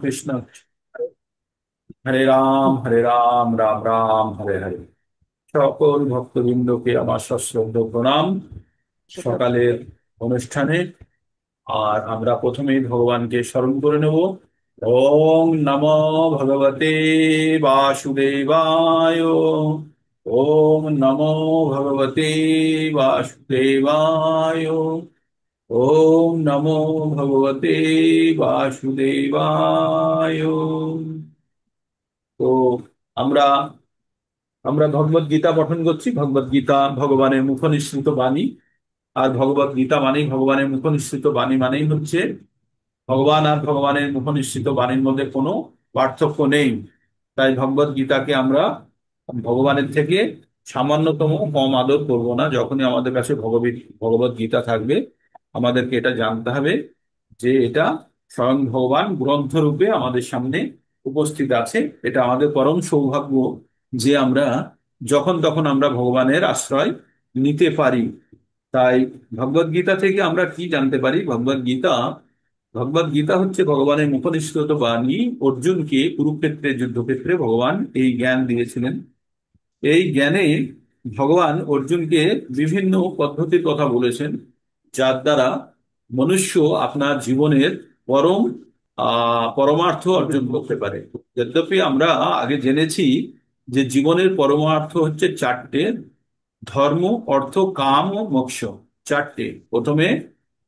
কৃষ্ণ। হরে রাম রাম রাম হরে হরে। সকল ভক্তবৃন্দকে আমার সশ্রদ্ধ প্রণাম সকালের অনুষ্ঠানে। আর আমরা প্রথমেই ভগবানকে স্মরণ করে নেব। ওম নমো ভগবতে বাসুদেবায়। ওম নমো ভগবতে বাসুদেবায়। ওম নমো ভগবতে বাসুদেবায়। তো আমরা আমরা ভগবত গীতা পঠন করছি। ভগবত গীতা ভগবানের মুখনিসৃত বাণী। আর ভগবত গীতা মানেই ভগবানের মুখনিসৃত বাণী, মানেই হচ্ছে ভগবান আর ভগবানের মুখনিসৃত বাণীর মধ্যে কোনো পার্থক্য নেই। তাই ভগবত গীতাকে আমরা ভগবানের থেকে সামান্যতম কম আদর করব না। যখনই আমাদের কাছে ভগবত গীতা থাকবে, আমাদেরকে এটা জানতে হবে যে এটা স্বয়ং ভগবান গ্রন্থরূপে আমাদের সামনে উপস্থিত আছে। এটা আমাদের পরম সৌভাগ্য যে আমরা যখন তখন আমরা ভগবানের আশ্রয় নিতে পারি। তাই ভগবত গীতা থেকে আমরা কি জানতে পারি? ভগবত গীতা হচ্ছে ভগবানের মুখনিসৃত বাণী। অর্জুনকে কুরুক্ষেত্রের যুদ্ধক্ষেত্রে ভগবান এই জ্ঞান দিয়েছিলেন। এই জ্ঞানে ভগবান অর্জুনকে বিভিন্ন পদ্ধতির কথা বলেছেন, যার দ্বারা মনুষ্য আপনার জীবনের পরম পরমার্থ অর্জন করতে পারে। যদ্যপি আমরা আগে জেনেছি যে জীবনের পরমার্থ হচ্ছে চারটে: ধর্ম, অর্থ, কাম ও মোক্ষ। চারটে। প্রথমে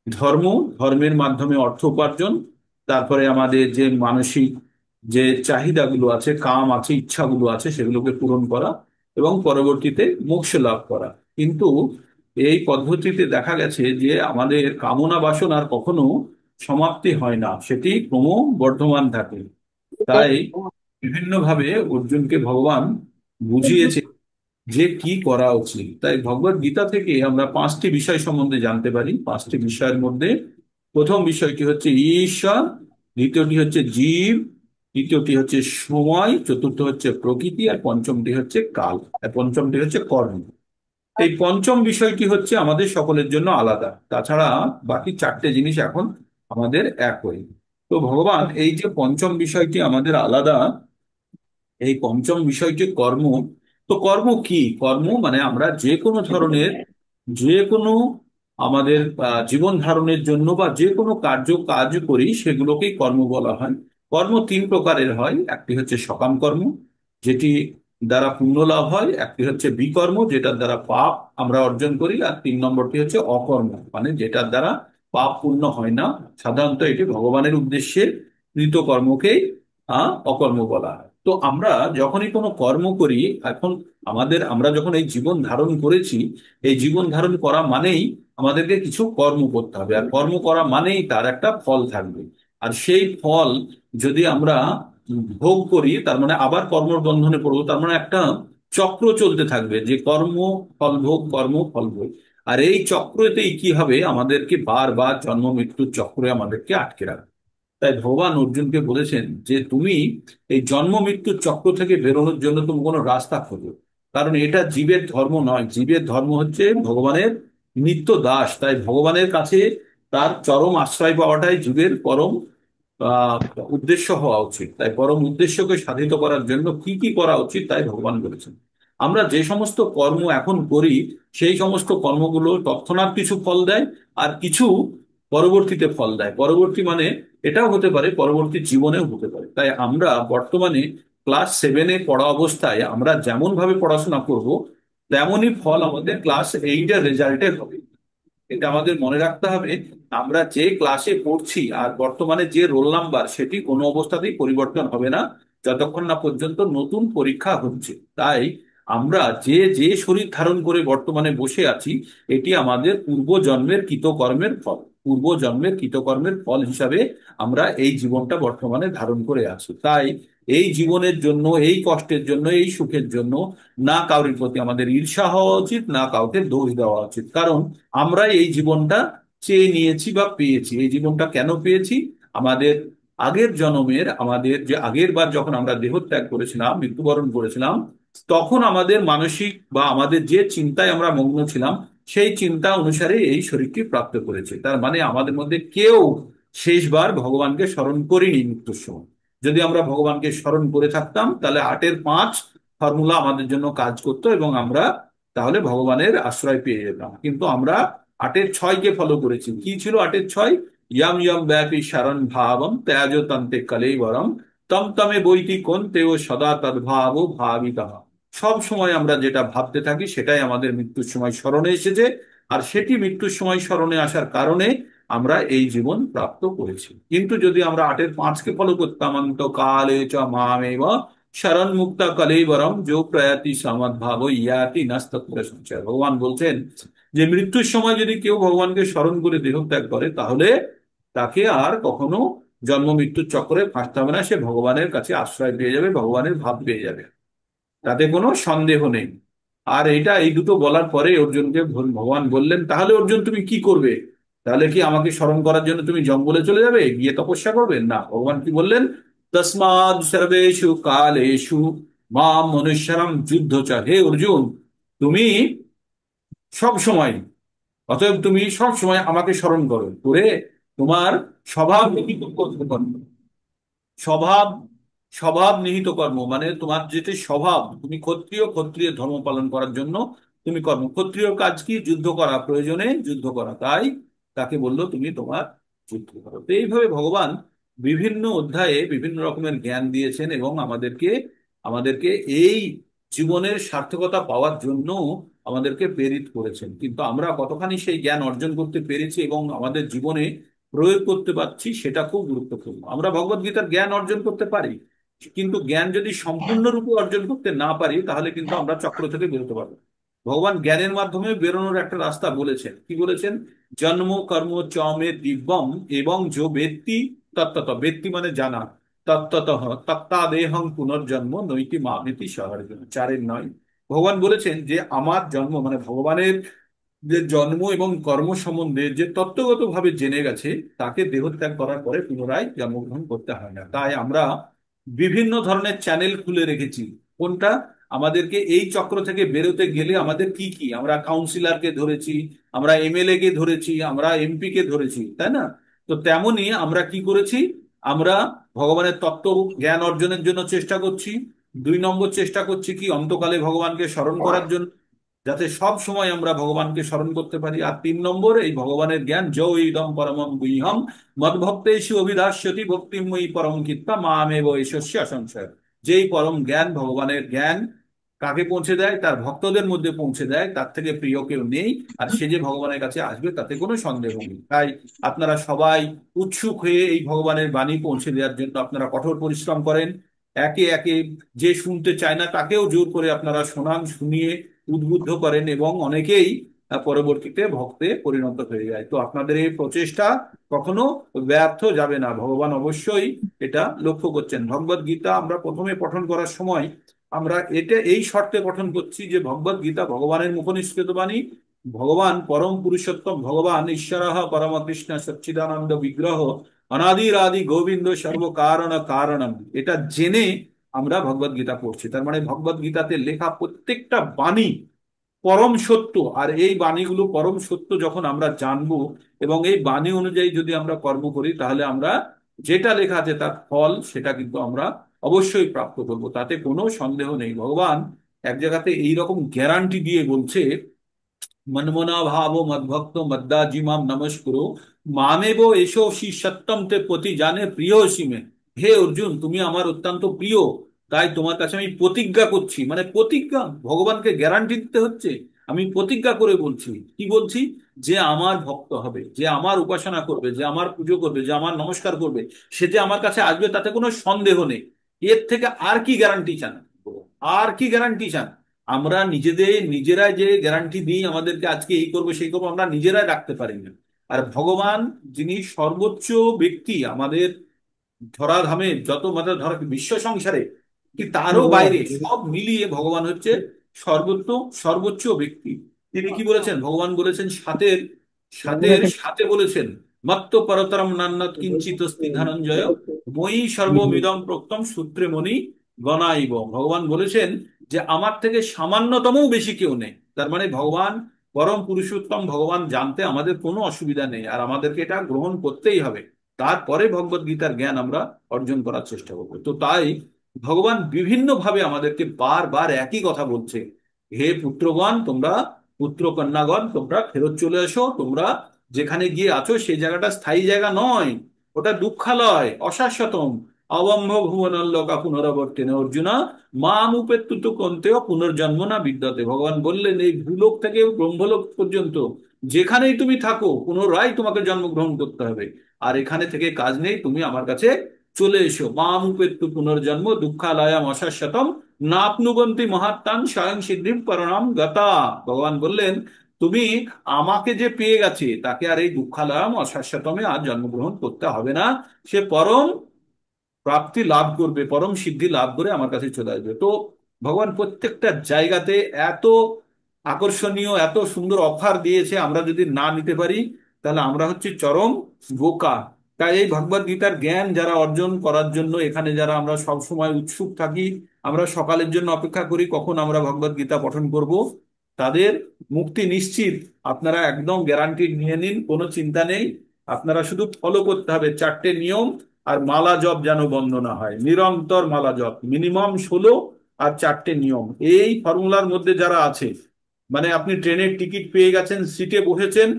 ধর্ম, ধর্মের মাধ্যমে অর্থ উপার্জন। তারপরে আমাদের যে মানসিক যে চাহিদাগুলো আছে, কাম আছে, ইচ্ছাগুলো আছে, সেগুলোকে পূরণ করা। এবং পরবর্তীতে মোক্ষ লাভ করা। কিন্তু এই পদ্ধতিতে দেখা গেছে যে আমাদের কামনা বাসনার কখনো সমাপ্তি হয় না, সেটি ক্রমবর্ধমান থাকে। তাই বিভিন্নভাবে অর্জুনকে ভগবান বুঝিয়েছে যে কি করা উচিত। তাই ভগবত গীতা থেকে আমরা পাঁচটি বিষয় সম্বন্ধে জানতে পারি। পাঁচটি বিষয়ের মধ্যে প্রথম বিষয়টি হচ্ছে ঈশ্বর, দ্বিতীয়টি হচ্ছে জীব, তৃতীয়টি হচ্ছে সময়, চতুর্থ হচ্ছে প্রকৃতি, আর পঞ্চমটি হচ্ছে কাল, আর পঞ্চমটি হচ্ছে কর্ম। এই পঞ্চম বিষয়টি হচ্ছে আমাদের সকলের জন্য আলাদা। তাছাড়া বাকি চারটে জিনিস এখন আমাদের একই। তো ভগবান এই যে পঞ্চম বিষয়টি আমাদের আলাদা, এই পঞ্চম বিষয়টি কর্ম। তো কর্ম কি? কর্ম মানে আমরা যে কোনো আমাদের জীবন ধারণের জন্য বা যে কোনো কাজ করি, সেগুলোকেই কর্ম বলা হয়। কর্ম তিন প্রকারের হয়। একটি হচ্ছে সকাম কর্ম, যেটি দ্বারা পুণ্য লাভ হয়। একটি হচ্ছে বিকর্ম, যেটার দ্বারা পাপ আমরা অর্জন করি। আর তিন নম্বরটি হচ্ছে অকর্ম, মানে যেটার দ্বারা পাপ পুণ্য হয় না। সাধারণত এটি ভগবানের উদ্দেশ্যে কৃত কর্মকেই অকর্ম বলা হয়। তো আমরা যখনই কোনো কর্ম করি, এখন আমরা যখন এই জীবন ধারণ করেছি, এই জীবন ধারণ করা মানেই আমাদেরকে কিছু কর্ম করতে হবে। আর কর্ম করা মানেই তার একটা ফল থাকবে। আর সেই ফল যদি আমরা ভোগ করি, তার মানে আবার কর্মর বন্ধনে পড়বো। তার মানে একটা চক্র চলতে থাকবে, যে কর্ম ফল ভোগ, কর্ম ফল ভোগ। আর এই চক্রতেই কি হবে, আমাদেরকে বারবার জন্ম মৃত্যুর চক্রে আমাদেরকে আটকে রাখবে। তাই ভগবান অর্জুনকে বলেছেন যে তুমি এই জন্ম মৃত্যুর চক্র থেকে বেরোনোর জন্য তুমি কোনো রাস্তা খোঁজো। কারণ এটা জীবের ধর্ম নয়। জীবের ধর্ম হচ্ছে ভগবানের নিত্য দাস। তাই ভগবানের কাছে তার চরম আশ্রয় পাওয়াটাই জীবের পরম আহ উদ্দেশ্য হওয়া উচিত। তাই পরম উদ্দেশ্যকে সাধিত করার জন্য কি কি করা উচিত, তাই ভগবান বলেছেন। আমরা যে সমস্ত কর্ম এখন করি, সেই সমস্ত কর্মগুলো তৎক্ষণাৎ কিছু ফল দেয়, আর কিছু পরবর্তীতে ফল দেয়। পরবর্তী মানে এটাও হতে পারে পরবর্তী জীবনেও হতে পারে। তাই আমরা বর্তমানে ক্লাস 7-এ পড়া অবস্থায় আমরা যেমন ভাবে পড়াশোনা করব, তেমনই ফল আমাদের ক্লাস 8-এর রেজাল্টে হবে। এটা আমাদের মনে রাখতে হবে। আমরা যে ক্লাসে পড়ছি আর বর্তমানে যে রোল নাম্বার, সেটি কোনো অবস্থাতেই পরিবর্তন হবে না যতক্ষণ না পর্যন্ত নতুন পরীক্ষা হচ্ছে। তাই আমরা যে যে শরীর ধারণ করে বর্তমানে বসে আছি, এটি আমাদের পূর্বজন্মের কৃতকর্মের ফল। পূর্বজন্মের কৃতকর্মের ফল হিসাবে আমরা এই জীবনটা বর্তমানে ধারণ করে আছি। তাই এই জীবনের জন্য, এই কষ্টের জন্য, এই সুখের জন্য না কারোর প্রতি আমাদের ঈর্ষা হওয়া উচিত, না কাউকে দোষ দেওয়া উচিত। কারণ আমরা এই জীবনটা চেয়ে নিয়েছি বা পেয়েছি। এই জীবনটা কেন পেয়েছি? আমাদের আগের জন্মের, আমাদের যে আগের বার যখন আমরা দেহত্যাগ করেছিলাম, মৃত্যুবরণ করেছিলাম, তখন আমাদের মানসিক বা আমাদের যে চিন্তায় আমরা মগ্ন ছিলাম, সেই চিন্তা অনুসারে এই শরীরটি প্রাপ্ত করেছে। তার মানে আমাদের মধ্যে কেউ শেষবার ভগবানকে স্মরণ করিনি মৃত্যুর সময়। যদি আমরা ভগবানকে স্মরণ করে থাকতাম তাহলে 8-এর 5 ফর্মুলা আমাদের জন্য কাজ করতো এবং আমরা তাহলে ভগবানের আশ্রয় পেয়ে যেতাম। কিন্তু আমরা 8-এর 6 কে ফলো করেছি। কি ছিল 8-এর 6? ইয়ম ইয়ম ব্যাপী শরণ ভাবম ত্যাজ তন্তে কলেবরম তম তমে বৈতি কোন তেও সদা তদ্ভাব ভাবিতা। সব সময় আমরা যেটা ভাবতে থাকি সেটাই আমাদের মৃত্যুর সময় স্মরণে এসেছে, আর সেটি মৃত্যুর সময় স্মরণে আসার কারণে আমরা এই জীবন প্রাপ্ত করেছি। কিন্তু যদি আমরা 8-এর 5-কে ফলো করতাম, অন্ত কালে চ মামেব শরণ মুক্তা কলেবরম যো প্রয়াতি সমদ্ভাব ইয়াতি নাস্তত্র সংশয়। ভগবান বলছেন যে মৃত্যুর সময় যদি কেউ ভগবানকে স্মরণ করে দেহ ত্যাগ করে তাহলে তাকে আর কখনো জন্ম মৃত্যুর চক্রে ফাঁসতে হবে না, সে ভগবানের কাছে আশ্রয় পেয়ে যাবে, ভগবানের ভাব পেয়ে যাবে, তাতে কোনো সন্দেহ নেই। আর এই দুটো বলার পরে অর্জুনকে ভগবান বললেন, তাহলে অর্জুন তুমি কি করবে? তাহলে কি আমাকে স্মরণ করার জন্য তুমি জঙ্গলে চলে যাবে, গিয়ে তপস্যা করবে? না, ভগবান কি বললেন? তসমাদ সর্বেষু কালেষু মাম মনুষ্যরম যুদ্ধ চ। হে অর্জুন, তুমি সব সময়, অতএব তুমি সব সময় আমাকে স্মরণ করো, করে তোমার স্বভাব নিহিত করতে পারো। স্বভাব, স্বভাব নিহিত কর্ম মানে তোমার যেটি স্বভাব, তুমি ক্ষত্রিয়, ক্ষত্রিয় ধর্ম পালন করার জন্য তুমি কর্ম, ক্ষত্রিয় কাজ কি? যুদ্ধ করা, প্রয়োজনে যুদ্ধ করা, তাই তাকে বললো তুমি তোমার যুদ্ধ করো। তো এইভাবে ভগবান বিভিন্ন অধ্যায়ে বিভিন্ন রকমের জ্ঞান দিয়েছেন এবং আমাদেরকে আমাদেরকে এই জীবনের সার্থকতা পাওয়ার জন্য আমাদেরকে প্রেরিত করেছেন। কিন্তু আমরা কতখানি সেই জ্ঞান অর্জন করতে পেরেছি এবং আমাদের জীবনে প্রয়োগ করতে পারছি সেটা খুব গুরুত্বপূর্ণ। আমরা ভগবত গীতার জ্ঞান অর্জন করতে পারি, কিন্তু জ্ঞান যদি সম্পূর্ণরূপে অর্জন করতে না পারি তাহলে কিন্তু আমরা চক্র থেকে বেরোতে পারবো না। ভগবান জ্ঞানের মাধ্যমে বেরোনোর একটা রাস্তা বলেছেন। কি বলেছেন? জন্ম কর্ম চমে দিব্যম এবং যো ব্যক্তি তত্ত্বত, ব্যক্তি মানে জানা, তত্ত্বত তত্ত্বাদেহং পুনর্জন্ম নৈতি মামেতি সহার্জুন 4-9। ভগবান বলেছেন যে আমার জন্ম মানে ভগবানের যে জন্ম এবং কর্ম সম্বন্ধে যে তত্ত্বগত ভাবে জেনে গেছে তাকে দেহত্যাগ করার পরে পুনরায় জন্মগ্রহণ করতে হয় না। তাই আমরা বিভিন্ন ধরনের চ্যানেল খুলে রেখেছি। কোনটা? আমাদেরকে এই চক্র থেকে বেরোতে গেলে আমাদের কি কি, আমরা কাউন্সিলরকে ধরেছি, আমরা এমএলএ কে ধরেছি, আমরা এমপি কে ধরেছি, তাই না? তো তেমনি আমরা কি করেছি, আমরা ভগবানের তত্ত্ব জ্ঞান অর্জনের জন্য চেষ্টা করছি। 2 নম্বর চেষ্টা করছি কি, অন্তকালে ভগবানকে স্মরণ করার জন্য, যাতে সব সময় আমরা ভগবানকে স্মরণ করতে পারি। আর 3 নম্বর, এই ভগবানের জ্ঞান যৌ ইদম পরমম গুহ্যম মদ্ভক্তেষু অভিধাস্যতি ভক্তিময়ী পরম কীর্তা মামেব এষস্য সংশয়। যেই পরম জ্ঞান, ভগবানের জ্ঞান কাকে পৌঁছে দেয়? তার ভক্তদের মধ্যে পৌঁছে দেয়, তার থেকে প্রিয় কেউ নেই। আর সে যে ভগবানের কাছে আসবে তাতে কোনো সন্দেহ নেই। তাই আপনারা সবাই উৎসুক হয়ে এই ভগবানের বাণী পৌঁছে দেওয়ার জন্য আপনারা কঠোর পরিশ্রম করেন। একে একে যে শুনতে চায় না তাকেও জোর করে আপনারা শোনান, শুনিয়ে উদ্বুদ্ধ করেন এবং অনেকেই পরবর্তীতে ভক্তে পরিণত হয়ে যায়। তো আপনাদের এই প্রচেষ্টা কখনো ব্যর্থ যাবে না, ভগবান অবশ্যই এটা লক্ষ্য করছেন। ভগবত গীতা আমরা প্রথমে পঠন করার সময় আমরা এটা এই শর্তে পঠন করছি যে ভগবত গীতা ভগবানের মুখনিসৃত বাণী, ভগবান পরম পুরুষোত্তম, ভগবান ঈশ্বর পরম কৃষ্ণ সচ্চিদানন্দ বিগ্রহ অনাদির আদি গোবিন্দ সর্বকারণ কারণম, এটা জেনে আমরা ভগবত গীতা পড়ছি। তার মানে ভগবত গীতাতে লেখা প্রত্যেকটা বাণী পরম সত্য। আর এই বাণীগুলো পরম সত্য যখন আমরা জানবো এবং এই বাণী অনুযায়ী যদি আমরা কর্ম করি তাহলে আমরা যেটা লেখা আছে তার ফল সেটা কিন্তু আমরা অবশ্যই প্রাপ্ত করব, তাতে কোনো সন্দেহ নেই। ভগবান এক জায়গাতে এইরকম গ্যারান্টি দিয়ে বলছে, মনমনা ভাব মদ্ভক্ত মদ্দাজিমাম নমস্কুরো মামেব এসো শি সত্যম তে পতি জানে প্রিয় সীমে। হে অর্জুন, তুমি আমার অত্যন্ত প্রিয়, তাই তোমার কাছে আমি প্রতিজ্ঞা করছি। মানে প্রতিজ্ঞা, ভগবানকে গ্যারান্টি দিতে হচ্ছে। আমি প্রতিজ্ঞা করে বলছি, কি বলছি? যে আমার ভক্ত হবে, যে আমার উপাসনা করবে, যে আমার পুজো করবে, যে আমার নমস্কার করবে, সে যে আমার কাছে আসবে তাতে কোনো সন্দেহ নেই। এর থেকে আর কি গ্যারান্টি চান? আর কি গ্যারান্টি চান? আমরা নিজেদের নিজেরাই যে গ্যারান্টি দিই আমাদেরকে আজকে এই করবো সেই করবো, আমরা নিজেরাই রাখতে পারি না। আর ভগবান যিনি সর্বোচ্চ ব্যক্তি আমাদের ধরাধামে, যত মানে ধর বিশ্ব সংসারে কি তারও বাইরে সব মিলিয়ে ভগবান হচ্ছে সর্বোচ্চ সর্বোচ্চ ব্যক্তি। তিনি কি বলেছেন? ভগবান বলেছেন সাতের সাতের সাথে বলেছেন, মত্ত পরতরম নান্যৎ কিঞ্চিত ধনঞ্জয় মই সর্বমিদম প্রক্তম সূত্রে মণি গণাইব। ভগবান বলেছেন যে আমার থেকে সামান্যতমও বেশি কেউ নেই। তার মানে ভগবান পরম পুরুষোত্তম, ভগবান জানতে আমাদের কোনো অসুবিধা নেই, আর আমাদেরকে এটা গ্রহণ করতেই হবে। তারপরে ভগবত গীতার জ্ঞান আমরা অর্জন করার চেষ্টা করবো। তো তাই ভগবান বিভিন্ন ভাবে আমাদেরকে বারবার একই কথা বলছে, হে পুত্রগণ, তোমরা পুত্র কন্যাগণ, তোমরা ফেরত চলে এসো। তোমরা যেখানে গিয়ে আছো সেই জায়গাটা স্থায়ী জায়গা নয়, ওটা দুঃখালয়, অশাশ্বতম। অবম্ভ ভুবনল্লোকা পুনরাবর্তিনে অর্জুনা মাম উপেত্তুত কন্তেও পুনর্জন্ম না বিদ্যতে। ভগবান বললেন, এই ভূলোক থেকে ব্রহ্মলোক পর্যন্ত যেখানেই তুমি থাকো পুনরায় তোমাকে জন্মগ্রহণ করতে হবে। আর এখানে থেকে কাজ নেই, তুমি আমার কাছে চলে এসো। মাম উপেত্তু পুনর্জন্ম দুঃখালয়াম অশাশ্বতম নাপনুবন্তি মহাত্মান স্বয়ং সিদ্ধিম পরণাম গতা। ভগবান বললেন, তুমি আমাকে যে পেয়ে গেছে তাকে আর এই দুঃখালয়াম অশাশ্বতমে আর জন্মগ্রহণ করতে হবে না। সে পরম প্রাপ্তি লাভ করবে, পরম সিদ্ধি লাভ করে আমার কাছে চলে আসবে। তো ভগবান প্রত্যেকটা জায়গাতে এত আকর্ষণীয়, এত সুন্দর অফার দিয়েছে, আমরা যদি না নিতে পারি তাহলে আমরা হচ্ছে চরম বোকা। তাই এই ভগবদ গীতার জ্ঞান যারা অর্জন করার জন্য এখানে যারা আমরা সব সময় উৎসুক থাকি, আমরা সকালের জন্য অপেক্ষা করি কখন আমরা ভগবদ গীতা পঠন করব, তাদের মুক্তি নিশ্চিত। আপনারা একদম গ্যারান্টি নিয়ে নিন, কোনো চিন্তা নেই। আপনারা শুধু ফলো করতে হবে 4টে নিয়ম। আর মালা জপ যেন বন্ধ না হয়, নিরন্তর মালা জপ, মিনিমাম 16, আর 4টে নিয়ম। এই ফর্মুলার মধ্যে যারা আছে, মানে আপনি ট্রেনের টিকিট পেয়ে গেছেন, সিটে বসেছেন,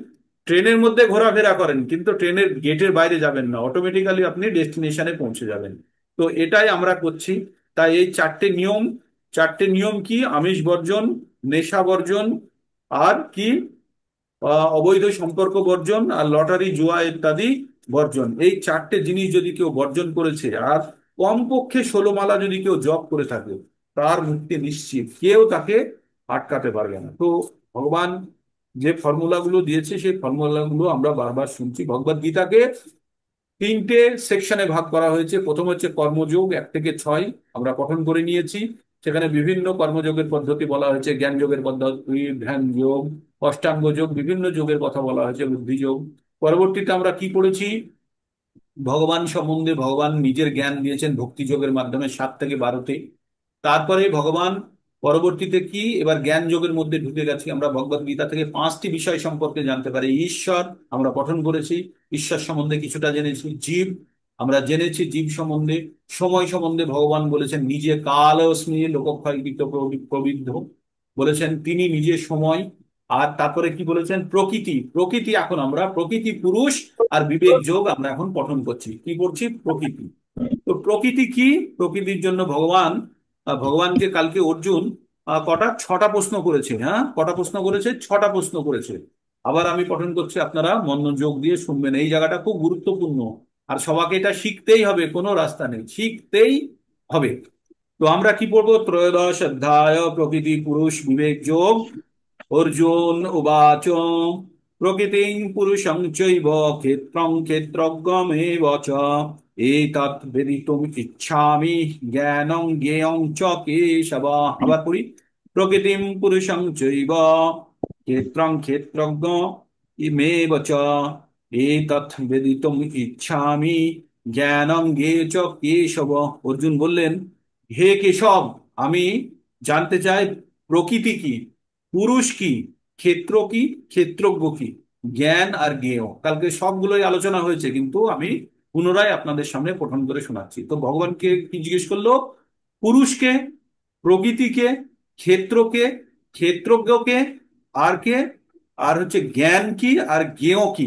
ট্রেনের মধ্যে ঘোরাফেরা করেন কিন্তু ট্রেনের গেটের বাইরে যাবেন না, অটোমেটিক্যালি আপনি ডেস্টিনেশনে পৌঁছে যাবেন। তো এটাই আমরা করছি। তাই এই 4টে নিয়ম, 4টে নিয়ম কি? আমিষ বর্জন, নেশা বর্জন, আর কি অবৈধ সম্পর্ক বর্জন, আর লটারি জুয়া ইত্যাদি বর্জন। এই 4টে জিনিস যদি কেউ বর্জন করেছে আর কমপক্ষে 16 মালা যদি কেউ জপ করে থাকে, তার মুক্তি নিশ্চিত, কেউ তাকে আটকাতে পারবে না। তো ভগবান যে ফর্মুলাগুলো দিয়েছে সেই ফর্মুলাগুলো আমরা বারবার শুনছি। ভগবদ গীতাকে 3টে সেকশনে ভাগ করা হয়েছে। প্রথম হচ্ছে কর্মযোগ 1 থেকে 6, আমরা পঠন করে নিয়েছি। সেখানে বিভিন্ন কর্মযোগের পদ্ধতি বলা হয়েছে, জ্ঞান যোগের পদ্ধতি, ধ্যান যোগ, অষ্টাঙ্গ যোগ, বিভিন্ন যোগের কথা বলা হয়েছে, বুদ্ধি যোগ। পরবর্তীতে আমরা কি পড়েছি? ভগবান সম্বন্ধে ভগবান নিজের জ্ঞান দিয়েছেন ভক্তি যোগের মাধ্যমে 7 থেকে 12তে। তারপরে ভগবান পরবর্তীতে কি, এবার জ্ঞান যোগের মধ্যে ঢুকে গেছি। আমরা ভগবত গীতা থেকে 5টি বিষয় সম্পর্কে জানতে পারি। ঈশ্বর আমরা পঠন করেছি, ঈশ্বর সম্বন্ধে কিছুটা জেনেছি। জীব আমরা জেনেছি, জীব সম্বন্ধে। সময় সম্বন্ধে ভগবান বলেছেন নিজে কালস্মি লোকক্ষয়কৃত প্রবিদ্ধ, বলেছেন তিনি নিজে সময়। আর তারপরে কি বলেছেন? প্রকৃতি, প্রকৃতি এখন আমরা প্রকৃতি পুরুষ আর বিবেক যোগ আমরা এখন পঠন করছি। কি করছি? প্রকৃতি। তো প্রকৃতি কি? প্রকৃতির জন্য ভগবানকে কালকে অর্জুন কটা 6টা প্রশ্ন করেছে। হ্যাঁ, কটা প্রশ্ন করেছে? 6টা প্রশ্ন করেছে। আবার আমি পঠন করছি, আপনারা মনোযোগ দিয়ে শুনবেন, এই জায়গাটা খুব গুরুত্বপূর্ণ। আর সবাইকে এটা শিখতেই হবে, কোনো রাস্তা নেই, শিখতেই হবে। তো আমরা কি পড়বো? ত্রয়োদশ অধ্যায় প্রকৃতি পুরুষ বিবেক যোগ। অর্জুন উবাচ প্রকৃতিং পুরুষং চৈব ক্ষেত্রং ক্ষেত্রজ্ঞমেব চ এতৎ বেদিতুম ইচ্ছামি জ্ঞানং জ্ঞেয়ং চ কেশব। আবার পড়ি, প্রকৃতিং পুরুষং চৈব ক্ষেত্রং ক্ষেত্রজ্ঞ ইমেব চ এতৎ বেদিতুম ইচ্ছামি জ্ঞানং জ্ঞেয় চ কেশব। অর্জুন বললেন, হে কেশব, আমি জানতে চাই প্রকৃতি কি, পুরুষ কি, ক্ষেত্র কি, ক্ষেত্রজ্ঞ কি, জ্ঞান আর জ্ঞেয়। কালকে সবগুলোই আলোচনা হয়েছে, কিন্তু আমি পুনরায় আপনাদের সামনে পঠন করে শোনাচ্ছি। তো ভগবানকে কি জিজ্ঞেস করলো? পুরুষকে, প্রকৃতিকে, ক্ষেত্রকে, ক্ষেত্রজ্ঞকে, আর কে, আর হচ্ছে জ্ঞান কি আর জ্ঞেয় কি।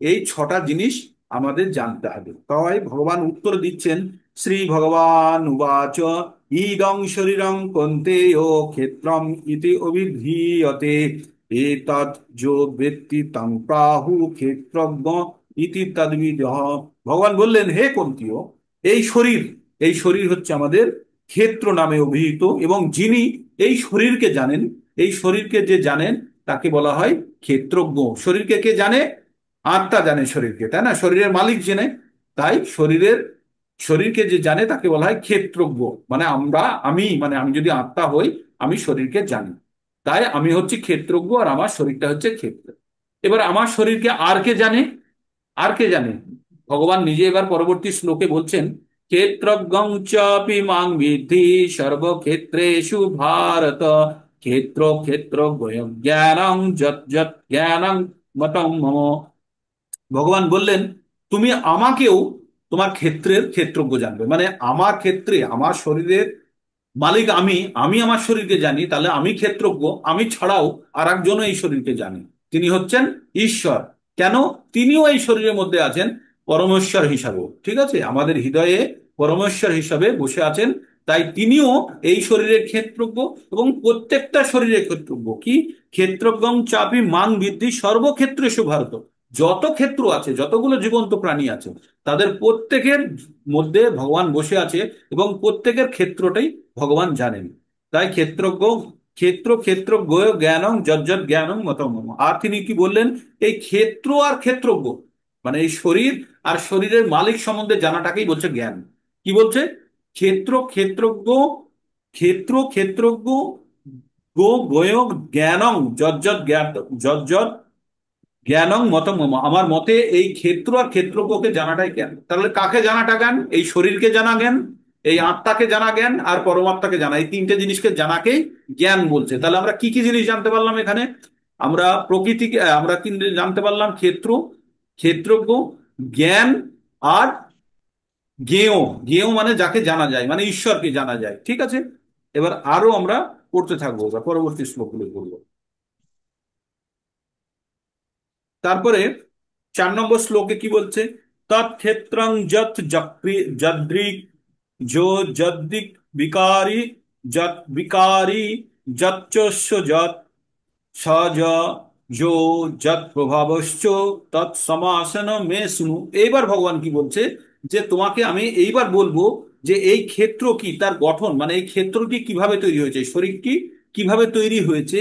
এই 6টা জিনিস আমাদের জানতে হবে। তাই ভগবান উত্তর দিচ্ছেন, শ্রী ভগবান উবাচ ইদং শরীরং কন্তেয় ক্ষেত্রম ইতি অভিধীয়তে এতৎ যো বেত্তি তং প্রাহু ক্ষেত্রজ্ঞ ইতি তদ্বিদঃ। ভগবান বললেন, হে কুন্তীয়, এই শরীর, এই শরীর হচ্ছে আমাদের ক্ষেত্র নামে অভিহিত, এবং যিনি এই শরীরকে জানেন, এই শরীরকে যে জানেন তাকে বলা হয় ক্ষেত্রজ্ঞ। শরীরকে কে জানে? আত্মা জানে শরীরকে, তাই না? শরীরের মালিক জেনে। তাই শরীরকে যে জানে তাকে বলা হয় ক্ষেত্রজ্ঞ। মানে আমি যদি আত্মা হই, আমি শরীরকে জানি, তাই আমি হচ্ছি ক্ষেত্রজ্ঞ, আর আমার শরীরটা হচ্ছে ক্ষেত্র। এবার আমার শরীরকে আর কে জানে? আর কে জানে? ভগবান নিজে এবার পরবর্তী শ্লোকে বলছেন, ক্ষেত্রজ্ঞং চাপি মাং বিদ্ধি সর্বক্ষেত্রেষু ভারত ক্ষেত্র ক্ষেত্র জ্ঞানং যৎ যৎ জ্ঞানং মতং মম। ভগবান বললেন, তুমি আমাকেও তোমার ক্ষেত্রের ক্ষেত্রজ্ঞ জানবে, মানে আমার ক্ষেত্রে আমার শরীরের মালিক আমি, আমি আমার শরীরকে জানি, তাহলে আমি ক্ষেত্রজ্ঞ। আমি ছাড়াও আর একজনও এই শরীরকে জানে, তিনি হচ্ছেন ঈশ্বর। কেন? তিনিও এই শরীরের মধ্যে আছেন পরমেশ্বর হিসাবেও, ঠিক আছে, আমাদের হৃদয়ে পরমেশ্বর হিসাবে বসে আছেন। তাই তিনিও এই শরীরের ক্ষেত্রজ্ঞ, এবং প্রত্যেকটা শরীরের ক্ষেত্রজ্ঞ। কি? ক্ষেত্রজ্ঞং চাপি মাং বৃদ্ধি সর্বক্ষেত্রেষু ভারত। যত ক্ষেত্র আছে, যতগুলো জীবন্ত প্রাণী আছে, তাদের প্রত্যেকের মধ্যে ভগবান বসে আছে, এবং প্রত্যেকের ক্ষেত্রটাই ভগবান জানেন। তাই ক্ষেত্রজ্ঞ, ক্ষেত্রজ্ঞ জ্ঞানং যজ্জত জ্ঞানং মতম মম। আর তিনি কি বললেন? এই ক্ষেত্র আর ক্ষেত্রজ্ঞ, মানে এই শরীর আর শরীরের মালিক সম্বন্ধে জানাটাকেই বলছে জ্ঞান। কি বলছে? ক্ষেত্রজ্ঞ, ক্ষেত্রজ্ঞ গো গয়ং জ্ঞানং যজ্জত যজ্জত জ্ঞানং মতম মম। আমার মতে এই ক্ষেত্র আর ক্ষেত্রজ্ঞকে জানাটাই জ্ঞান। তাহলে কাকে জানাটা জ্ঞান? এই শরীরকে জানা জ্ঞান, এই আত্মাকে জানা জ্ঞান, আর পরমাত্মাকে জানা, এই তিনটে জিনিসকে জানাকেই জ্ঞান বলছে। তাহলে আমরা কি কি জিনিস জানতে পারলাম এখানে? আমরা প্রকৃতিকে, আমরা কি জানতে পারলাম? ক্ষেত্র, ক্ষেত্রজ্ঞ, জ্ঞান, আর জ্ঞেয়। জ্ঞেয় মানে যাকে জানা যায়, মানে ঈশ্বরকে জানা যায়, ঠিক আছে। এবার আরো আমরা পড়তে থাকবো বা পরবর্তী শ্লোকগুলো পড়বো। তারপরে 4 নম্বর শ্লোকে কি বলছে? তৎক্ষেত্রং যৎ যদৃক যো যদ্দিক বিকারি যৎ বিকারি যচ্চস্য যৎ স য যো যৎ প্রভাবশ্চ তৎ সমাসন মে শুনু। এইবার ভগবান কি বলছে? যে তোমাকে আমি এইবার বলবো যে এই ক্ষেত্র কি, তার গঠন, মানে এই ক্ষেত্রটি কিভাবে তৈরি হয়েছে, শরীরটি কিভাবে তৈরি হয়েছে,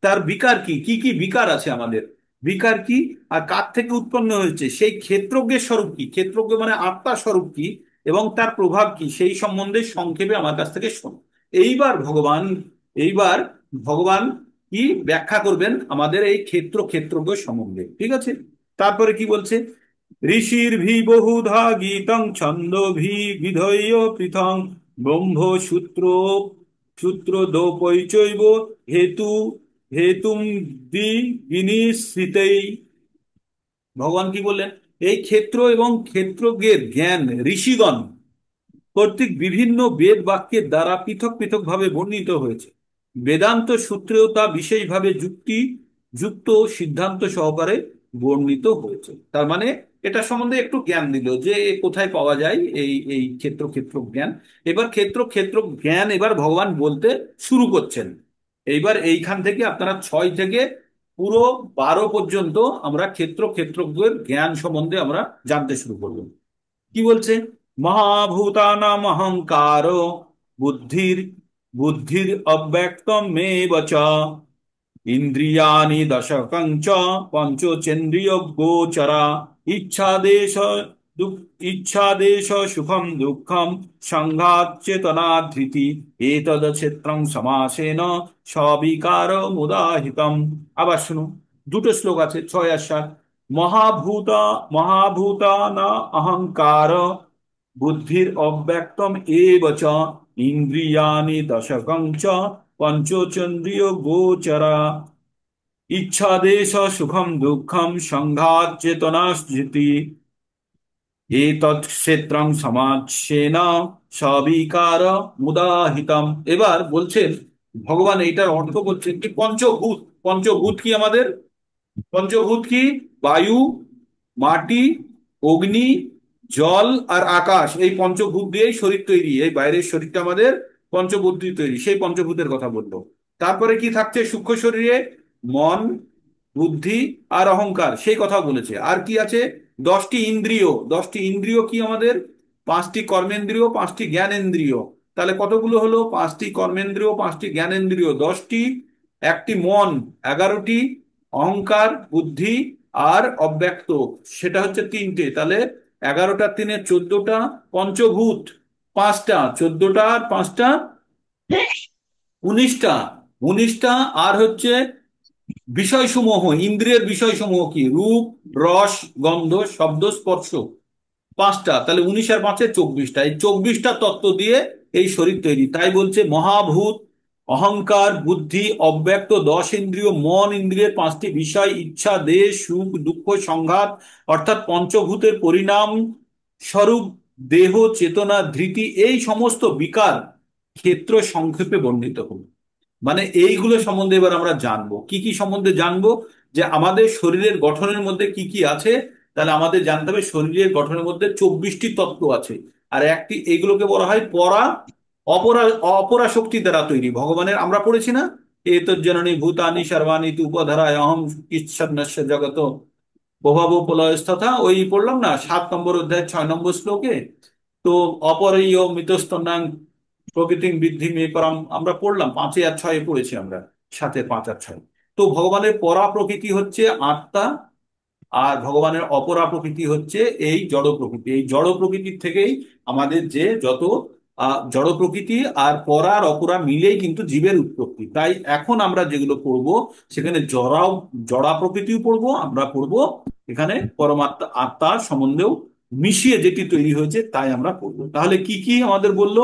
তার বিকার কি, কি কি বিকার আছে আমাদের, বিকার কি, আর কার থেকে উৎপন্ন হয়েছে, সেই ক্ষেত্রজ্ঞের স্বরূপ কি, ক্ষেত্রজ্ঞ মানে আত্মার স্বরূপ কি, এবং তার প্রভাব কি, সেই সম্বন্ধে সংক্ষেপে আমার কাছ থেকে শোনো। এইবার ভগবান, এইবার ভগবান কি ব্যাখ্যা করবেন আমাদের এই ক্ষেত্রজ্ঞ সম্বন্ধে, ঠিক আছে। তারপরে কি বলছে? ঋষির ভি বহুধা গীতং ছন্দ ভি বিধৈয় পৃথং ব্রহ্ম সূত্র সূত্র দোপৈচৈব হেতু হেতুম দ্বি বিনিশ্রিতেই। ভগবান কি বললেন? এই ক্ষেত্র এবং ক্ষেত্রজ্ঞের জ্ঞান ঋষিগণ কর্তৃক বিভিন্ন বেদ বাক্যের দ্বারা পৃথক পৃথক ভাবে বর্ণিত হয়েছে। বেদান্ত সূত্রেও তা বিশেষভাবে যুক্ত সিদ্ধান্ত সহকারে বর্ণিত হয়েছে। তার মানে এটা সম্বন্ধে একটু জ্ঞান দিল যে কোথায় পাওয়া যায় এই এই ক্ষেত্র জ্ঞান। এবার ক্ষেত্র জ্ঞান এবার ভগবান বলতে শুরু করছেন। এইবার এইখান থেকে আপনারা 6 থেকে পুরো 12 পর্যন্ত আমরা ক্ষেত্রজ্ঞের জ্ঞান সম্বন্ধে আমরা জানতে শুরু করব। কি বলছে? মহাভূতানাম অহংকার বুদ্ধির বুদ্ধির অব্যক্তমেব চ ইন্দ্রিয়াণি দশকং চ পঞ্চচেন্দ্রিয় গোচরা ইচ্ছাদেশ ইচ্ছাদেশ সুখম দুঃখম সংঘাত চেতনা ধৃতি এতদ ক্ষেত্রং সমাসেন সবিকার মুদাহিতম। আবার শুনো, দুটো শ্লোক আছে, 6 আর 7। মহাভূত মহাভূতানা অহংকার বুদ্ধির অব্যক্তম এব চ ইন্দ্রিয়াণি দশকং চ পঞ্চচন্দ্রিয় গোচরা ইচ্ছাদেশ সুখম দুঃখম সংঘাত চেতনা স্মৃতি এতৎ ক্ষেত্রং সমাসেন সবিকার মুদাহিতম। এবার বলছেন ভগবান, এইটার অর্থ বলছেন কি, পঞ্চভূত। পঞ্চভূত কি আমাদের? পঞ্চভূত কি? বায়ু, মাটি, অগ্নি, জল আর আকাশ, এই পঞ্চভূত দিয়েই শরীর তৈরি। এই বাইরের শরীরটা আমাদের পঞ্চভূত দিয়ে তৈরি, সেই পঞ্চভূতের কথা বললো। তারপরে কি থাকছে সূক্ষ্ম শরীরে? মন, বুদ্ধি আর অহংকার, সেই কথা বলেছে। আর কি আছে? 10টি ইন্দ্রিয়। 10টি ইন্দ্রিয় কি আমাদের? 5টি কর্মেন্দ্রিয়, 5টি জ্ঞানেন্দ্রিয়। তাহলে কতগুলো হলো? 5টি কর্মেন্দ্রিয়, 5টি জ্ঞানেন্দ্রিয়, 10টি, একটি মন, 11টি, অহংকার, বুদ্ধি আর অব্যক্ত, সেটা হচ্ছে 3টে। তাহলে 11টা 3-এ 14টা, পঞ্চভূত 5টা, 14টা আর 5টা 19টা। 19টা, আর হচ্ছে বিষয়সমূহ, ইন্দ্রিয়ের বিষয়সমূহ কি? রূপ, রস, গন্ধ, শব্দ, স্পর্শ, 5টা। তাহলে 19 আর 5-এ 24টা। এই 24টা তত্ত্ব দিয়ে এই শরীর তৈরি। তাই বলছে মহাভূত অহংকার, বুদ্ধি, অব্যক্ত 10 ইন্দ্রিয়, মন, ইন্দ্রিয়ের 5টি বিষয়, ইচ্ছা, দেশ, সুখ দুঃখ, সংঘাত, অর্থাৎ পঞ্চভূতের পরিণাম স্বরূপ দেহ, চেতনা, ধৃতি, এই সমস্ত বিকার ক্ষেত্র সংক্ষেপে বর্ণিত হল। মানে এইগুলো সম্বন্ধে এবার আমরা জানবো। কি কি সম্বন্ধে জানবো? যে আমাদের শরীরের গঠনের মধ্যে কি কি আছে। তাহলে আমাদের জানতে হবে শরীরের গঠনের মধ্যে 24টি তত্ত্ব আছে। আর একটি, এগুলোকে বলা হয় পরা অপরা অপরা শক্তি দ্বারা তৈরি। ভগবানের আমরা পড়েছি না, এতজ্জননী ভূতানি সর্বাণি তু উপধারায় অহম ঈশ্বর জগত প্রভাব প্রলয়স্তথা, ওই পড়লাম না 7 নম্বর অধ্যায় 6 নম্বর শ্লোকে। তো অপরীয় মিতস্তন্যাং প্রকৃতিং বৃদ্ধি মে পরাম আমরা পড়লাম, 5 আর 6 পড়েছি আমরা, 7-এর 5 আর 6। তো ভগবানের পরা প্রকৃতি হচ্ছে আত্মা, আর ভগবানের অপরা প্রকৃতি হচ্ছে এই জড় প্রকৃতি। এই জড় প্রকৃতির থেকেই আমাদের যে যত জড় প্রকৃতি আর পরা আর অপরা মিলেই কিন্তু জীবের উৎপত্তি। তাই এখন আমরা যেগুলো পড়বো সেখানে জড়া প্রকৃতিও পড়বো, আমরা পড়বো এখানে পরমাত্মা আত্মার সম্বন্ধেও মিশিয়ে যেটি তৈরি হয়েছে তাই আমরা পড়বো। তাহলে কি কি আমাদের বললো?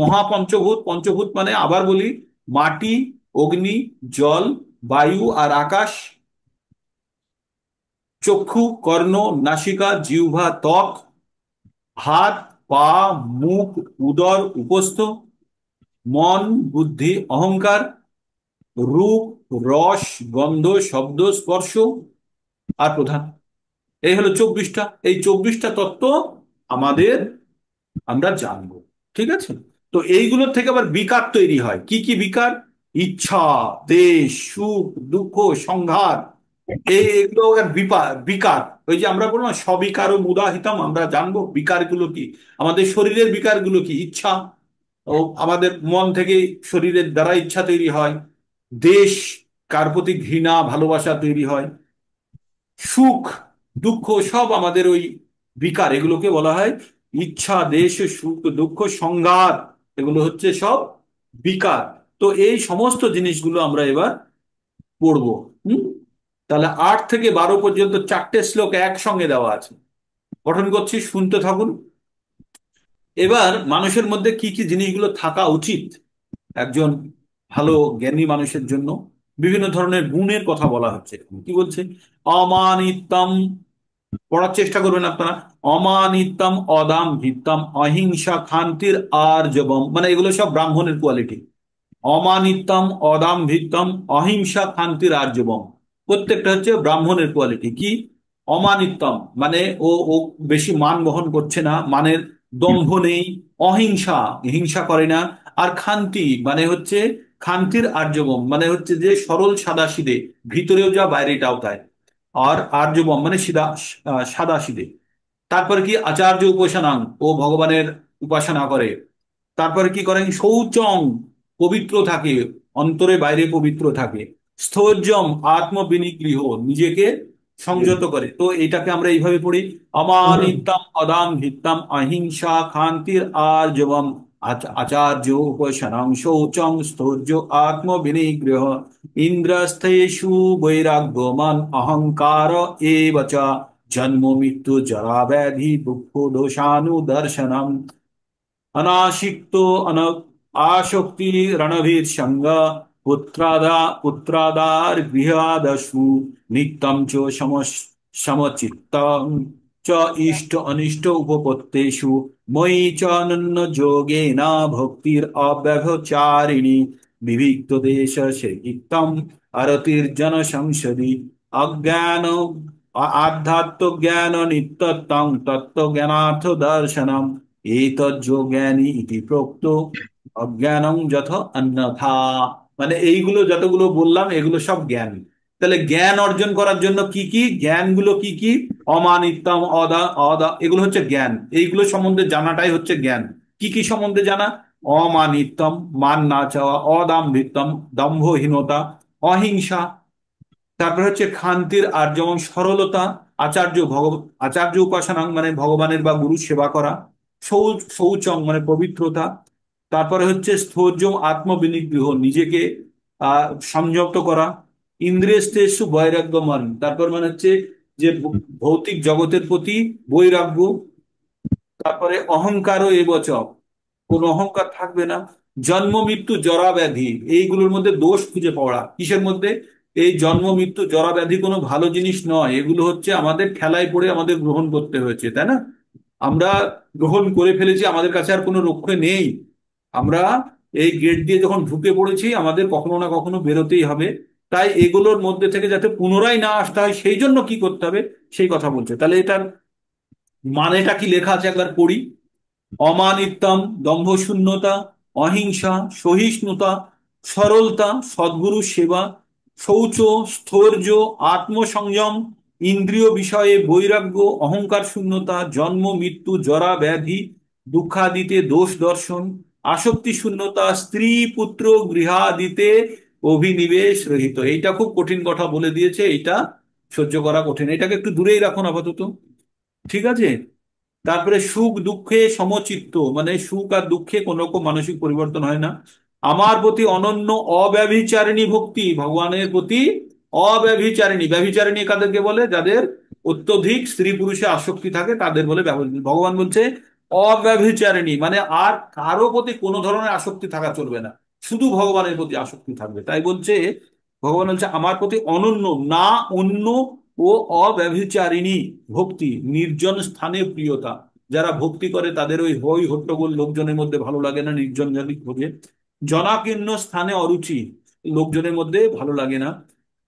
মহাপঞ্চভূত। পঞ্চভূত মানে আবার বলি, মাটি, অগ্নি, জল, বায়ু আর আকাশ, চক্ষু, কর্ণ, নাসিকা, জিহ্বা, ত্বক, হাত, পা, মুখ, উদর, উপস্থ, মন, বুদ্ধি, অহংকার, রূপ, রস, গন্ধ, শব্দ, স্পর্শ আর প্রধান। এই হলো 24টা। এই 24টা তত্ত্ব আমাদের আমরা জানবো। ঠিক আছে? তো এইগুলোর থেকে আবার বিকার তৈরি হয়। কি কি বিকার? ইচ্ছা, দেশ, সুখ দুঃখ, সংঘাত, এগুলো আর বিকার। ওই যে আমরা বললাম সবিকার ও মুদাহিতম, আমরা জানবো বিকারগুলো কি। আমাদের শরীরের বিকারগুলো কি? ইচ্ছা, ও আমাদের মন থেকে শরীরের দ্বারা ইচ্ছা তৈরি হয়। দেশ, কার প্রতি ঘৃণা ভালোবাসা তৈরি হয়। সুখ দুঃখ সব আমাদের ওই বিকার, এগুলোকে বলা হয় ইচ্ছা, দেশ, সুখ দুঃখ, সংঘাত, এগুলো হচ্ছে সব বিকার। তো এই সমস্ত জিনিসগুলো আমরা এবার পড়বো। হুম। তাহলে 8 থেকে 12 পর্যন্ত 4টে শ্লোক একসঙ্গে দেওয়া আছে। গঠন করছি, শুনতে থাকুন। এবার মানুষের মধ্যে কি কি জিনিসগুলো থাকা উচিত একজন ভালো জ্ঞানী মানুষের জন্য, বিভিন্ন ধরনের গুণের কথা বলা হচ্ছে। কি বলছে? অমানিত্যম, পড়ার চেষ্টা করবেন আপনারা। অমানিত্যম, অদাম ভিত্তম, অহিংসা, খান্তির, আর্জবম, মানে এগুলো সব ব্রাহ্মণের কোয়ালিটি। অমানিত্যম, অদাম ভিত্তম, অহিংসা, খান্তির, আর্জবম, প্রত্যেকটা হচ্ছে ব্রাহ্মণের কোয়ালিটি। কি? অমানিত্যম মানে ও বেশি মান বহন করছে না, মানের দম্ভ নেই। অহিংসা, হিংসা করে না। আর খান্তি মানে হচ্ছে, খান্তির আর্জবম মানে হচ্ছে যে সরল সাদাসিধে, ভিতরেও যা বাইরেটাও তাই। আর আর্যবম মানে সাদা সিধে। তারপরে কি? আচার্য উপাসনাং, ও ভগবানের উপাসনা করে। তারপরে কি করেন? শৌচং, পবিত্র থাকে, অন্তরে বাইরে পবিত্র থাকে। স্থৈর্যম, আত্মবিনিগৃহ, নিজেকে সংযত করে। তো এটাকে আমরা এইভাবে পড়ি, অমানিত্যম, অদাম ভিত্তম, অহিংসা, খান্তির, আর্জবম, আচার্য উপশনং, শৌচং, স্থৈর্য, আত্মবিনিগ্রহ, ইন্দ্রস্থেষু বৈরাগ্যমান, অহংকার এব চ, জন্ম মৃত্যু জরা ব্যাধি দুঃখ দোষানুদর্শনম, अनाशिक्त अन आशक्ति रणभीर संग, पुत्रादार गृहादशु, नित्यं च समचित्तं च इष्ट अनिष्ट उपपत्तेषु, मयि च अनन्य योगेन भक्तिर अव्यभिचारिणी, विविक्त देश सेवित्तम् अरतिर्जन संसदि, अज्ञान आध्यात्म ज्ञान नित्यत्तं तत्व ज्ञानार्थ दर्शनम्, एतज्जो জ্ঞানী ইতি প্রোক্ত, অজ্ঞানং যথ অন্যথা। মানে এইগুলো যতগুলো বললাম এগুলো সব জ্ঞান। তাহলে জ্ঞান অর্জন করার জন্য কি কি জ্ঞানগুলো? কি কি? অমানিত্যম, অদা অদা, এগুলো হচ্ছে জ্ঞান। এইগুলো সম্বন্ধে জানাটাই হচ্ছে জ্ঞান। কি কি সম্বন্ধে জানা? অমানিত্যম, মান না চাওয়া। অদাম্ভিত্যম, দম্ভহীনতা। অহিংসা। তারপরে হচ্ছে খান্তির, আর যেমন সরলতা। আচার্য উপাসনা মানে ভগবানের বা গুরু সেবা করা। শৌচং মানে পবিত্রতা। তারপরে হচ্ছে স্থৈর্যম, আত্মবিনিগ্রহ, নিজেকে সংযত করা। ইন্দ্রিয়েষু বৈরাগ্যমান, তারপর মানে হচ্ছে যে ভৌতিক জগতের প্রতি বৈরাগ্য। তারপরে অহংকারও এবচ, কোনো অহংকার থাকবে না। জন্ম মৃত্যু জরা ব্যাধি, এইগুলোর মধ্যে দোষ খুঁজে পাওয়া। কিসের মধ্যে? এই জন্ম মৃত্যু জরা ব্যাধি কোনো ভালো জিনিস নয়, এগুলো হচ্ছে আমাদের ঠেলায় পড়ে আমাদের গ্রহণ করতে হয়েছে, তাই না? আমরা গ্রহণ করে ফেলেছি, আমাদের কাছে আর কোনো রক্ষে নেই। আমরা এই গেট দিয়ে যখন ঢুকে পড়েছি, আমাদের কখনো না কখনো বেরোতেই হবে। তাই এগুলোর মধ্যে থেকে যাতে পুনরায় না আসতে হয়, সেই জন্য কি করতে হবে সেই কথা বলছে। তাহলে এটার মানেটা কি লেখা আছে একবার পড়ি। অমানিত্যম, দম্ভশূন্যতা, অহিংসা, সহিষ্ণুতা, সরলতা, সদ্গুরু সেবা, শৌচ, স্থৈর্য, আত্মসংযম, ইন্দ্রিয় বিষয়ে বৈরাগ্য, অহংকার শূন্যতা, জন্ম মৃত্যু জরা ব্যাধি দুঃখাদিতে দোষ দর্শন, আসক্তি শূন্যতা, স্ত্রী পুত্র গৃহাদিতে অভিনিবেশ রহিত। এইটা খুব কঠিন কথা বলে দিয়েছে, এইটা সহ্য করা কঠিন, এটাকে একটু দূরেই রাখুন আপাতত। ঠিক আছে। তারপরে সুখ দুঃখে সমচিত্ত, মানে সুখ আর দুঃখে কোন রকম মানসিক পরিবর্তন হয় না। আমার প্রতি অনন্য অব্যভিচারিণী ভক্তি, ভগবানের প্রতি অব্যভিচারিণী। ব্যভিচারিণী কাদেরকে বলে? যাদের অত্যধিক স্ত্রী পুরুষে আসক্তি থাকে তাদের বলে ভগবান বলছে অব্যভিচারিণী, মানে আর কারো প্রতি কোনো ধরনের আসক্তি থাকা চলবে না, শুধু ভগবানের প্রতি আসক্তি থাকবে। তাই বলছে ভগবান বলছে আমার প্রতি অনন্য, না অন্য ও অব্যভিচারিণী ভক্তি, নির্জন স্থানে প্রিয়তা। যারা ভক্তি করে তাদের ওই হই হট্টগোল লোকজনের মধ্যে ভালো লাগে না, নির্জন জাতি খোঁজে। জনাকীর্ণ স্থানে অরুচি, লোকজনের মধ্যে ভালো লাগে না।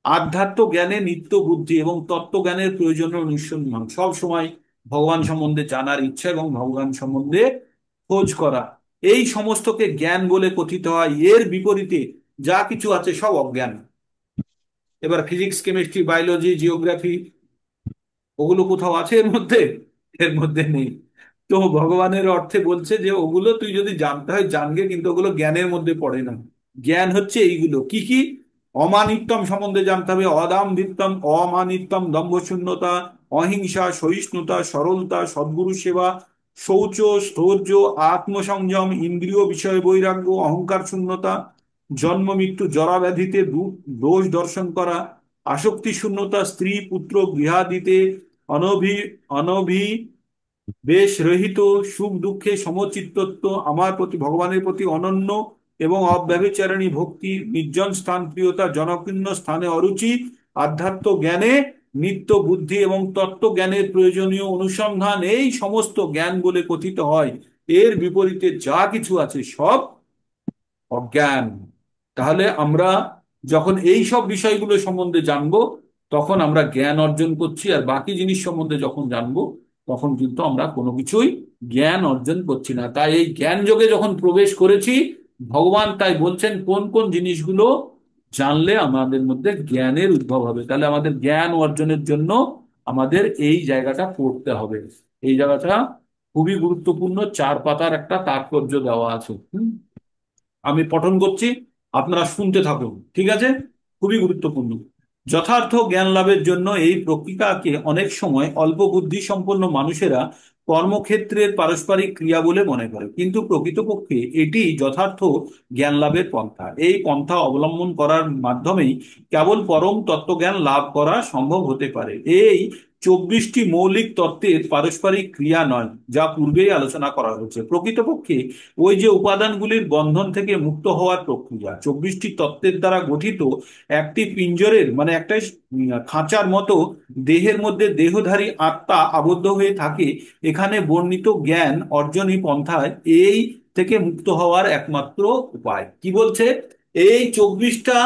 আধ্যাত্ম জ্ঞানে নিত্য বুদ্ধি এবং তত্ত্বজ্ঞানের প্রয়োজনীয় অনুসন্ধান, সব সময় ভগবান সম্বন্ধে জানার ইচ্ছা এবং ভগবান সম্বন্ধে খোঁজ করা, এই সমস্তকে জ্ঞান বলে কথিত হয়। এর বিপরীতে যা কিছু আছে সব অজ্ঞান। এবার ফিজিক্স, কেমিস্ট্রি, বায়োলজি, জিওগ্রাফি, ওগুলো কোথাও আছে এর মধ্যে? এর মধ্যে নেই। তো ভগবানের অর্থে বলছে যে ওগুলো তুই যদি জানতে হয় জানগে, কিন্তু ওগুলো জ্ঞানের মধ্যে পড়ে না। জ্ঞান হচ্ছে এইগুলো কি কি? অমানিত্যম সম্বন্ধে জানতে হবে, অদাম্ভিত্যম, অমানিত্যম, দম্ভশূন্যতা, অহিংসা, সহিষ্ণুতা, সরলতা, সদ্গুরু সেবা, শৌচ, স্থৈর্য, আত্মসংযম, ইন্দ্রিয় বিষয়ে বৈরাগ্য, অহংকার শূন্যতা, জন্ম মৃত্যু জরা ব্যাধিতে দোষ দর্শন করা, আসক্তি শূন্যতা, স্ত্রী পুত্র গৃহাদিতে অনভি অনভিবেশ রহিত, সুখ দুঃখে সমচিত্তত্ব, আমার প্রতি ভগবানের প্রতি অনন্য এবং অব্যভিচারিণী ভক্তি, নির্জন স্থান প্রিয়তা, জনকীর্ণ স্থানে অরুচি, আধ্যাত্ম জ্ঞানে নিত্য বুদ্ধি এবং তত্ত্ব জ্ঞানের প্রয়োজনীয় অনুসন্ধান, এই সমস্ত জ্ঞান বলে কথিত হয়। এর বিপরীতে যা কিছু আছে সব অজ্ঞান। তাহলে আমরা যখন এই সব বিষয়গুলো সম্বন্ধে জানবো, তখন আমরা জ্ঞান অর্জন করছি। আর বাকি জিনিস সম্বন্ধে যখন জানবো, তখন কিন্তু আমরা কোনো কিছুই জ্ঞান অর্জন করছি না। তাই এই জ্ঞান যোগে যখন প্রবেশ করেছি, ভগবান তাই বলছেন কোন কোন জিনিসগুলো জানলে আমাদের মধ্যে জ্ঞানের উদ্ভব হবে। তাহলে আমাদের জ্ঞান অর্জনের জন্য আমাদের এই জায়গাটা পড়তে হবে। এই জায়গাটা খুবই গুরুত্বপূর্ণ, 4 পাতার একটা তাৎপর্য দেওয়া আছে। আমি পঠন করছি, আপনারা শুনতে থাকুন, ঠিক আছে? খুবই গুরুত্বপূর্ণ। যথার্থ জ্ঞান লাভের জন্য এই প্রক্রিয়াকে অনেক সময় অল্প বুদ্ধি সম্পন্ন মানুষেরা কর্মক্ষেত্রের পারস্পরিক ক্রিয়া বলে মনে করে, কিন্তু প্রকৃতপক্ষে এটি যথার্থ জ্ঞান লাভের পন্থা। এই পন্থা অবলম্বন করার মাধ্যমেই কেবল পরম তত্ত্বজ্ঞান লাভ করা সম্ভব হতে পারে। এই 24টি মৌলিক তত্ত্বের পারস্পরিক ক্রিয়া নয়, যা পূর্বেই আলোচনা করা হয়েছে, প্রকৃতপক্ষে ওই যে উপাদানগুলির বন্ধন থেকে মুক্ত হওয়ার প্রক্রিয়া। 24টি তত্ত্বের দ্বারা গঠিত একটি পিঞ্জরের, মানে একটা খাঁচার মতো দেহের মধ্যে দেহধারী আত্মা আবদ্ধ হয়ে থাকে। এখানে বর্ণিত জ্ঞান অর্জনই পন্থায় এই থেকে মুক্ত হওয়ার একমাত্র উপায়। কি বলছে? এই 24টা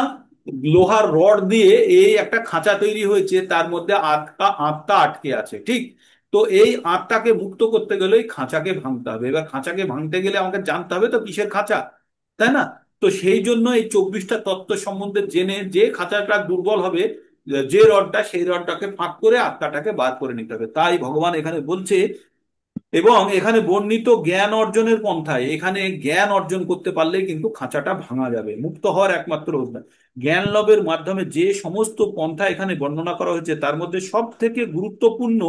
লোহার রড দিয়ে এই একটা খাঁচা তৈরি হয়েছে, তার মধ্যে আটকা আত্মা আটকে আছে, ঠিক? তো এই আত্মাকে মুক্ত করতে গেলে এই খাঁচাকে ভাঙতে হবে। এবার খাঁচাকে ভাঙতে গেলে আমাকে জানতে হবে তো কিসের খাঁচা, তাই না? তো সেই জন্য এই 24টা তত্ত্ব সম্বন্ধে জেনে যে খাঁচাটা দুর্বল হবে, যে রডটা, সেই রডটাকে ফাঁক করে আত্মাটাকে বার করে নিতে হবে। তাই ভগবান এখানে বলছে, এবং এখানে বর্ণিত জ্ঞান অর্জনের পন্থায়, এখানে জ্ঞান অর্জন করতে পারলে কিন্তু খাঁচাটা ভাঙা যাবে, মুক্ত হওয়ার একমাত্র উপায়। জ্ঞান লাভের মাধ্যমে যে সমস্ত পন্থা এখানে বর্ণনা করা হয়েছে, তার মধ্যে সব থেকে গুরুত্বপূর্ণ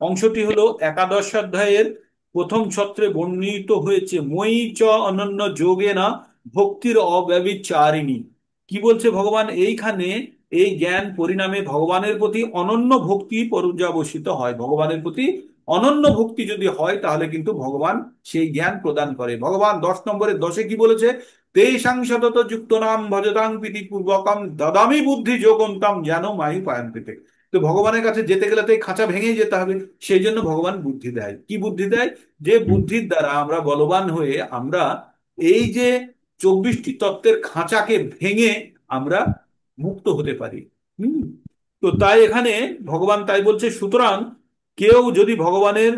অংশটি হলো একাদশ অধ্যায়ের প্রথম ছত্রে বর্ণিত হয়েছে মই চ অনন্য যোগেনা ভক্তির অব্যভিচারিণী। কি বলছে ভগবান এইখানে? এই জ্ঞান পরিণামে ভগবানের প্রতি অনন্য ভক্তি পর্যাবসিত হয়, ভগবানের প্রতি অনন্য ভক্তি যদি হয় তাহলে কিন্তু ভগবান সেই জ্ঞান প্রদান করে। ভগবান 10 নম্বরের 10-এ কি বলেছে? তেষাং সতত যুক্ত নাম ভজতাং প্রীতি পূর্বকম দদামি বুদ্ধি যোগম তাম জ্ঞান মায়ু পায়ন্তিতে। তো ভগবানের কাছে যেতে গেলে তো এই খাঁচা ভেঙে যেতে হবে। সেই জন্য ভগবান বুদ্ধি দেয়। কি বুদ্ধি দেয়? যে বুদ্ধির দ্বারা আমরা বলবান হয়ে আমরা এই যে 24টি তত্ত্বের খাঁচাকে ভেঙে আমরা মুক্ত হতে পারি। হুম। তো তাই এখানে ভগবান তাই বলছে, সুতরাং কেউ যদি ভগবানের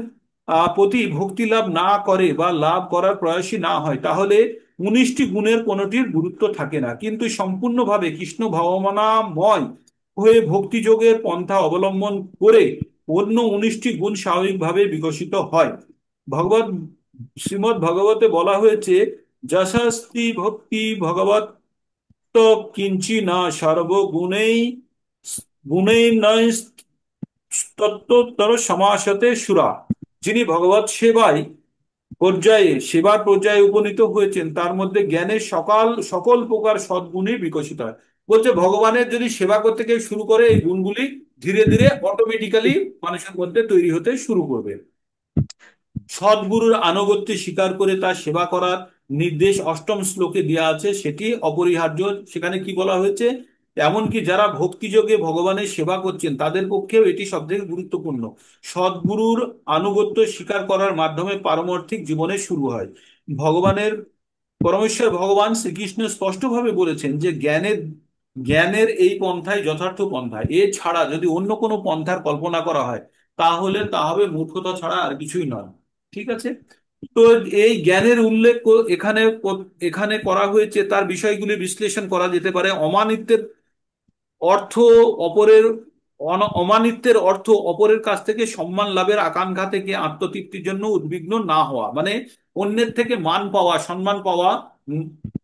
প্রতি ভক্তি লাভ না করে বা লাভ করার প্রয়াসী না হয় তাহলে 19টি গুণের কোনোটির গুরুত্ব থাকে না, কিন্তু সম্পূর্ণভাবে কৃষ্ণ ভাবনাময় হয়ে ভক্তিযোগের পন্থা অবলম্বন করে অন্য 19টি গুণ স্বাভাবিকভাবে বিকশিত হয়। ভগবত শ্রীমদ্ ভগবতে বলা হয়েছে, যশস্তি ভক্তি ভগবত কিঞ্চি না সর্বগুণেই গুণেই নয় তত্ত্বতর সমাসতে সুরা। যিনি ভগবত সেবার পর্যায়ে উপনীত হয়েছেন তার মধ্যে জ্ঞানের সকল প্রকার সদ্গুণই বিকশিত হয়। বলছে ভগবানের যদি সেবা করতে কেউ শুরু করে এই গুণগুলি ধীরে ধীরে অটোমেটিক্যালি মানুষের মধ্যে তৈরি হতে শুরু করবে। সদ্গুরুর আনুগত্য স্বীকার করে তার সেবা করার নির্দেশ 8ম শ্লোকে দেওয়া আছে, সেটি অপরিহার্য। সেখানে কি বলা হয়েছে? এমনকি যারা ভক্তিযোগে ভগবানের সেবা করছেন তাদের পক্ষেও এটি সবথেকে গুরুত্বপূর্ণ। সদ্গুরুর আনুগত্য স্বীকার করার মাধ্যমে পারমার্থিক জীবনের শুরু হয়। ভগবানের পরমেশ্বর ভগবান শ্রীকৃষ্ণ স্পষ্টভাবে বলেছেন যে জ্ঞানের এই পন্থাই যথার্থ পন্থা। এছাড়া যদি অন্য কোনো পন্থার কল্পনা করা হয় তাহলে তা হবে মূর্খতা ছাড়া আর কিছুই নয়। ঠিক আছে। তো এই জ্ঞানের উল্লেখ এখানে করা হয়েছে, তার বিষয়গুলি বিশ্লেষণ করা যেতে পারে। অর্থ অপরের অমানিত্যের অর্থ অপরের কাছ থেকে সম্মান লাভের আকাঙ্ক্ষা থেকে আত্মতৃপ্তির জন্য উদ্বিগ্ন না হওয়া, মানে অন্যের থেকে মান পাওয়া, সম্মান পাওয়া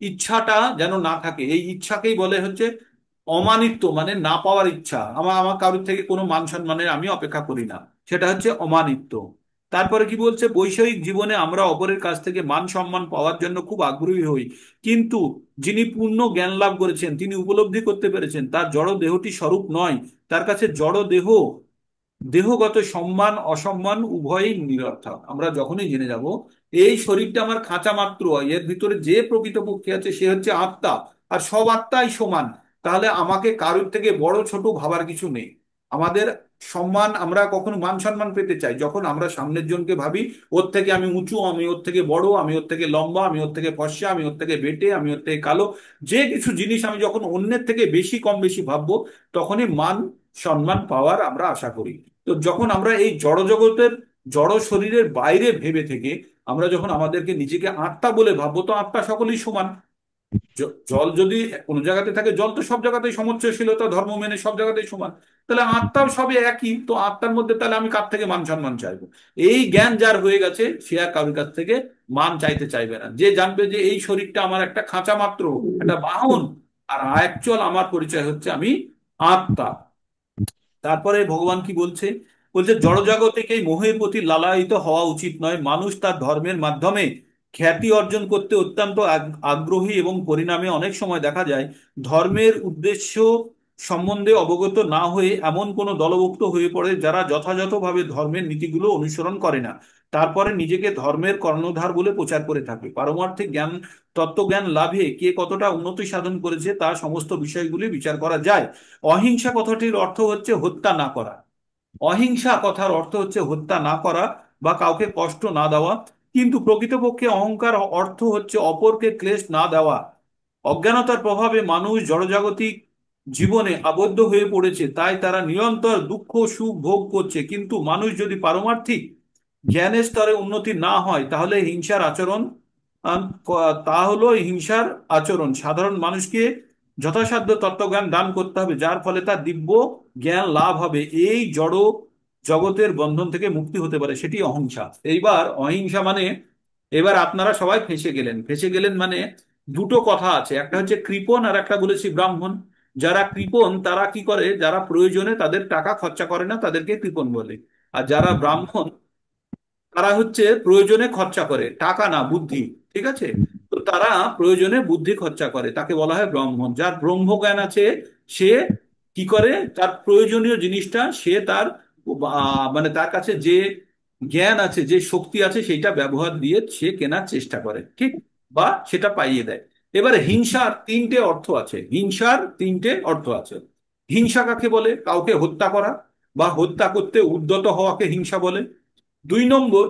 ইচ্ছাটা যেন না থাকে। এই ইচ্ছাকেই বলে হচ্ছে অমানিত্য, মানে না পাওয়ার ইচ্ছা। আমার আমার কারোর থেকে কোনো মান সম্মানের আমি অপেক্ষা করি না, সেটা হচ্ছে অমানিত্য। তারপরে কি বলছে? বৈষয়িক জীবনে আমরা অপরের কাছ থেকে মান সম্মান পাওয়ার জন্য খুব আগ্রহী হই, কিন্তু যিনি পূর্ণ জ্ঞান লাভ করেছেন তিনি উপলব্ধি করতে পেরেছেন তার জড় দেহটি স্বরূপ নয়। তার কাছে জড় দেহগত সম্মান অসম্মান উভয়ই নিরর্থক। আমরা যখনই জেনে যাব এই শরীরটা আমার খাঁচা মাত্র, এর ভিতরে যে প্রকৃতপক্ষে আছে সে হচ্ছে আত্মা, আর সব আত্মাই সমান, তাহলে আমাকে কারোর থেকে বড় ছোট ভাবার কিছু নেই। আমাদের সম্মান, আমরা কখনো মান সম্মান পেতে চাই যখন আমরা সামনের জনকে ভাবি ওর থেকে আমি উঁচু, আমি ওর থেকে বড়, আমি ওর থেকে লম্বা, আমি ওর থেকে ফর্সা, আমি ওর থেকে বেটে, আমি ওর থেকে কালো। যে কিছু জিনিস আমি যখন অন্যের থেকে বেশি কম বেশি ভাববো তখনই মান সম্মান পাওয়ার আমরা আশা করি। তো যখন আমরা এই জড় জগতের জড় শরীরের বাইরে ভেবে থেকে আমরা যখন আমাদেরকে নিজেকে আত্মা বলে ভাববো, তো আত্মা সকলেই সমান। জল যদি কোনো জায়গাতে থাকে, জল তো সব জায়গাতেই সমুচ্চশীলতা ধর্ম মেনে সব জায়গাতেই সমান। তাহলে আত্মাও সবে একই, তো আত্মার মধ্যে তাহলে আমি কার থেকে মান সম্মান চাইবো? এই জ্ঞান যার হয়ে গেছে সে আর কারোর কাছ থেকে মান চাইতে চাইবে না। যে জানবে যে এই শরীরটা আমার একটা খাঁচা মাত্র, একটা বাহন, আর অ্যাকচুয়াল আমার পরিচয় হচ্ছে আমি আত্মা। তারপরে ভগবান কি বলছে? বলছে জড়জগতে এই মোহের প্রতি লালায়িত হওয়া উচিত নয়। মানুষ তার ধর্মের মাধ্যমে খ্যাতি অর্জন করতে অত্যন্ত আগ্রহী এবং পরিণামে অনেক সময় দেখা যায় ধর্মের উদ্দেশ্য সম্বন্ধে অবগত না হয়ে এমন কোনো দলভুক্ত হয়ে পড়ে যারা যথাযথভাবে ধর্মের নীতিগুলো অনুসরণ করে না। তারপরে নিজেকে ধর্মের কর্ণধার বলে প্রচার করে থাকে। পারমার্থিক জ্ঞান তত্ত্বজ্ঞান লাভে কে কতটা উন্নতি সাধন করেছে তা সমস্ত বিষয়গুলি বিচার করা যায়। অহিংসা কথাটির অর্থ হচ্ছে হত্যা না করা। অহিংসা কথার অর্থ হচ্ছে হত্যা না করা বা কাউকে কষ্ট না দেওয়া। কিন্তু প্রকৃতপক্ষে অহংকার অর্থ হচ্ছে অপরকে ক্লেশ না দেওয়া। অজ্ঞানতার প্রভাবে মানুষ জড়জাগতিক জীবনে আবদ্ধ হয়ে পড়েছে, তাই তারা নিরন্তর দুঃখ সুখ ভোগ করছে। কিন্তু মানুষ যদি পারমার্থিক জ্ঞানের স্তরে উন্নতি না হয় তাহলে হিংসার আচরণ তা হলো হিংসার আচরণ। সাধারণ মানুষকে যথাসাধ্য তত্ত্বজ্ঞান দান করতে হবে যার ফলে তার দিব্য জ্ঞান লাভ হবে, এই জড় জগতের বন্ধন থেকে মুক্তি হতে পারে, সেটি অহিংসা। এইবার অহিংসা মানে, এবার আপনারা সবাই ফেঁসে গেলেন মানে দুটো কথা আছে, একটা হচ্ছে কৃপণ আর একটা বলেছি ব্রাহ্মণ। যারা কৃপণ তারা কি করে? যারা প্রয়োজনে তাদের টাকা খরচা করে না তাদেরকে কৃপণ বলে। আর যারা ব্রাহ্মণ তারা হচ্ছে প্রয়োজনে খরচা করে, টাকা না বুদ্ধি। ঠিক আছে। তো তারা প্রয়োজনে বুদ্ধি খরচা করে, তাকে বলা হয় ব্রাহ্মণ। যার ব্রহ্মজ্ঞান আছে সে কি করে? তার প্রয়োজনীয় জিনিসটা সে তার মানে তার কাছে যে জ্ঞান আছে, যে শক্তি আছে, সেইটা ব্যবহার দিয়ে সে কেনার চেষ্টা করে, ঠিক, বা সেটা পাইয়ে দেয়। এবারে হিংসার তিনটে অর্থ আছে, হিংসার তিনটে অর্থ আছে। হিংসা কাকে বলে? কাউকে হত্যা করা বা হত্যা করতে উদ্যত হওয়াকে হিংসা বলে। 2 নম্বর,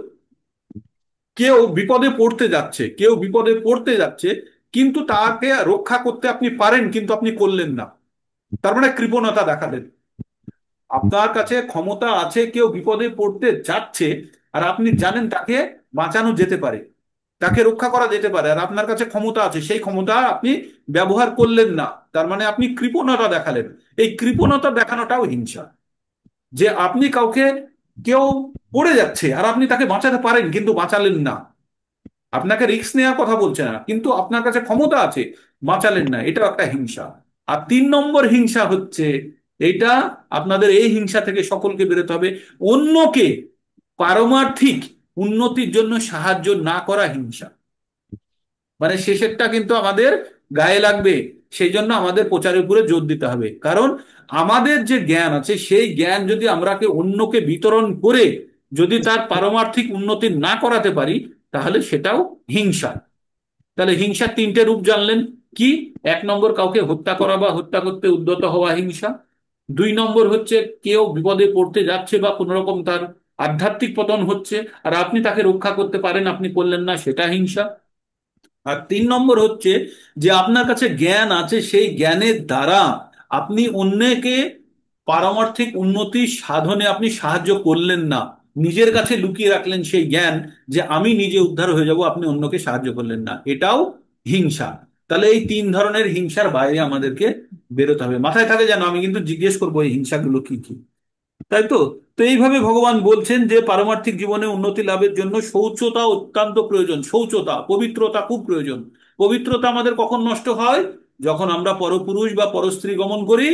কেউ বিপদে পড়তে যাচ্ছে, কেউ বিপদে পড়তে যাচ্ছে, কিন্তু তাকে রক্ষা করতে আপনি পারেন, কিন্তু আপনি করলেন না, তার মানে কৃপণতা দেখালেন। আপনার কাছে ক্ষমতা আছে, কেউ বিপদে পড়তে যাচ্ছে, আর আপনি জানেন তাকে বাঁচানো যেতে পারে, তাকে রক্ষা করা যেতে পারে, আর আপনার কাছে ক্ষমতা আছে, সেই ক্ষমতা আপনি ব্যবহার করলেন না, তার মানে আপনি কৃপণতা দেখালেন। এই কৃপণতা দেখানোটাও হিংসা। যে আপনি কাউকে, কেউ পড়ে যাচ্ছে আর আপনি তাকে বাঁচাতে পারেন কিন্তু বাঁচালেন না, আপনাকে রিস্ক নেওয়ার কথা বলছে না, কিন্তু আপনার কাছে ক্ষমতা আছে, বাঁচালেন না, এটা একটা হিংসা। আর 3 নম্বর হিংসা হচ্ছে এইটা, আপনাদের এই হিংসা থেকে সকলকে বেরোতে হবে, অন্যকে পারমার্থিক উন্নতির জন্য সাহায্য না করা হিংসা। মানে শেষেরটা কিন্তু আমাদের গায়ে লাগবে, সেই জন্য আমাদের প্রচারের উপরে জোর দিতে হবে, কারণ আমাদের যে জ্ঞান আছে সেই জ্ঞান যদি আমরা অন্যকে বিতরণ করে যদি তার পারমার্থিক উন্নতি না করাতে পারি, তাহলে সেটাও হিংসা। তাহলে হিংসার তিনটে রূপ জানলেন। কি? 1 নম্বর, কাউকে হত্যা করা বা হত্যা করতে উদ্যত হওয়া হিংসা। 2 নম্বর হচ্ছে কেউ বিপদে পড়তে যাচ্ছে বা কোন রকম তার আধ্যাত্মিক পতন হচ্ছে, আর আপনি তাকে রক্ষা করতে পারেন, আপনি করলেন না, সেটা হিংসা। আর 3 নম্বর হচ্ছে যে আপনার কাছে জ্ঞান আছে, সেই জ্ঞানের দ্বারা আপনি অন্যকে পারমার্থিক উন্নতি সাধনে আপনি সাহায্য করলেন না, নিজের কাছে লুকিয়ে রাখলেন সেই জ্ঞান, যে আমি নিজে উদ্ধার হয়ে যাব, আপনি অন্যকে সাহায্য করলেন না, এটাও হিংসা। তাহলে এই 3 ধরনের হিংসার বাইরে আমাদেরকে বেরোতে হবে। মাথায় থাকে যেন, আমি কিন্তু জিজ্ঞেস করবো এই হিংসাগুলো কি কি। তাই তো? তো এইভাবে ভগবান বলছেন যে পারমার্থিক জীবনে উন্নতি লাভের জন্য শৌচতা অত্যন্ত প্রয়োজন, শৌচতা, পবিত্রতা খুব প্রয়োজন। পবিত্রতা আমাদের কখন নষ্ট হয়? যখন আমরা পরপুরুষ বা পরস্ত্রী গমন করি,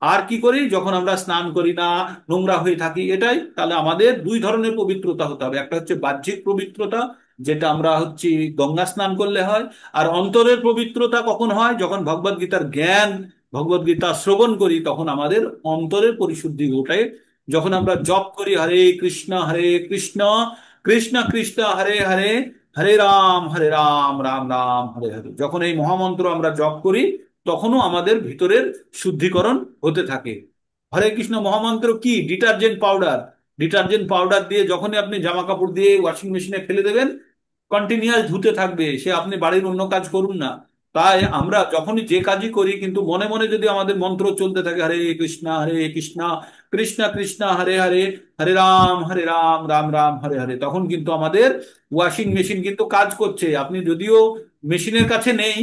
আর কি করি, যখন আমরা স্নান করি না, নোংরা হয়ে থাকি, এটাই। তাহলে আমাদের 2 ধরনের পবিত্রতা হতে হবে, একটা হচ্ছে বাহ্যিক পবিত্রতা, যেটা আমরা হচ্ছে গঙ্গা স্নান করলে হয়। আর অন্তরের পবিত্রতা কখন হয়? যখন ভগবদ গীতার জ্ঞান, ভগবদ গীতা শ্রবণ করি, তখন আমাদের অন্তরের পরিশুদ্ধি ঘটে। যখন আমরা জপ করি হরে কৃষ্ণ কৃষ্ণ কৃষ্ণ হরে হরে, হরে রাম রাম রাম হরে হরে, যখন এই মহামন্ত্র আমরা জপ করি, তখনও আমাদের ভিতরের শুদ্ধিকরণ হতে থাকে। হরে কৃষ্ণ মহামন্ত্র কি? Detergent powder. ডিটারজেন্ট পাউডার দিয়ে যখনই আপনি জামা কাপড় দিয়ে ওয়াশিং মেশিনে ফেলে দেবেন, কন্টিনিউয়াস ধুতে থাকবে, সে আপনি বাড়ির অন্য কাজ করুন না। তাই আমরা যখনই যে কাজই করি, কিন্তু মনে মনে যদি আমাদের মন্ত্র চলতে থাকে হরে কৃষ্ণ কৃষ্ণ কৃষ্ণ হরে হরে, হরে রাম রাম রাম হরে হরে, তখন কিন্তু আমাদের ওয়াশিং মেশিন কিন্তু কাজ করছে। আপনি যদিও মেশিনের কাছে নেই,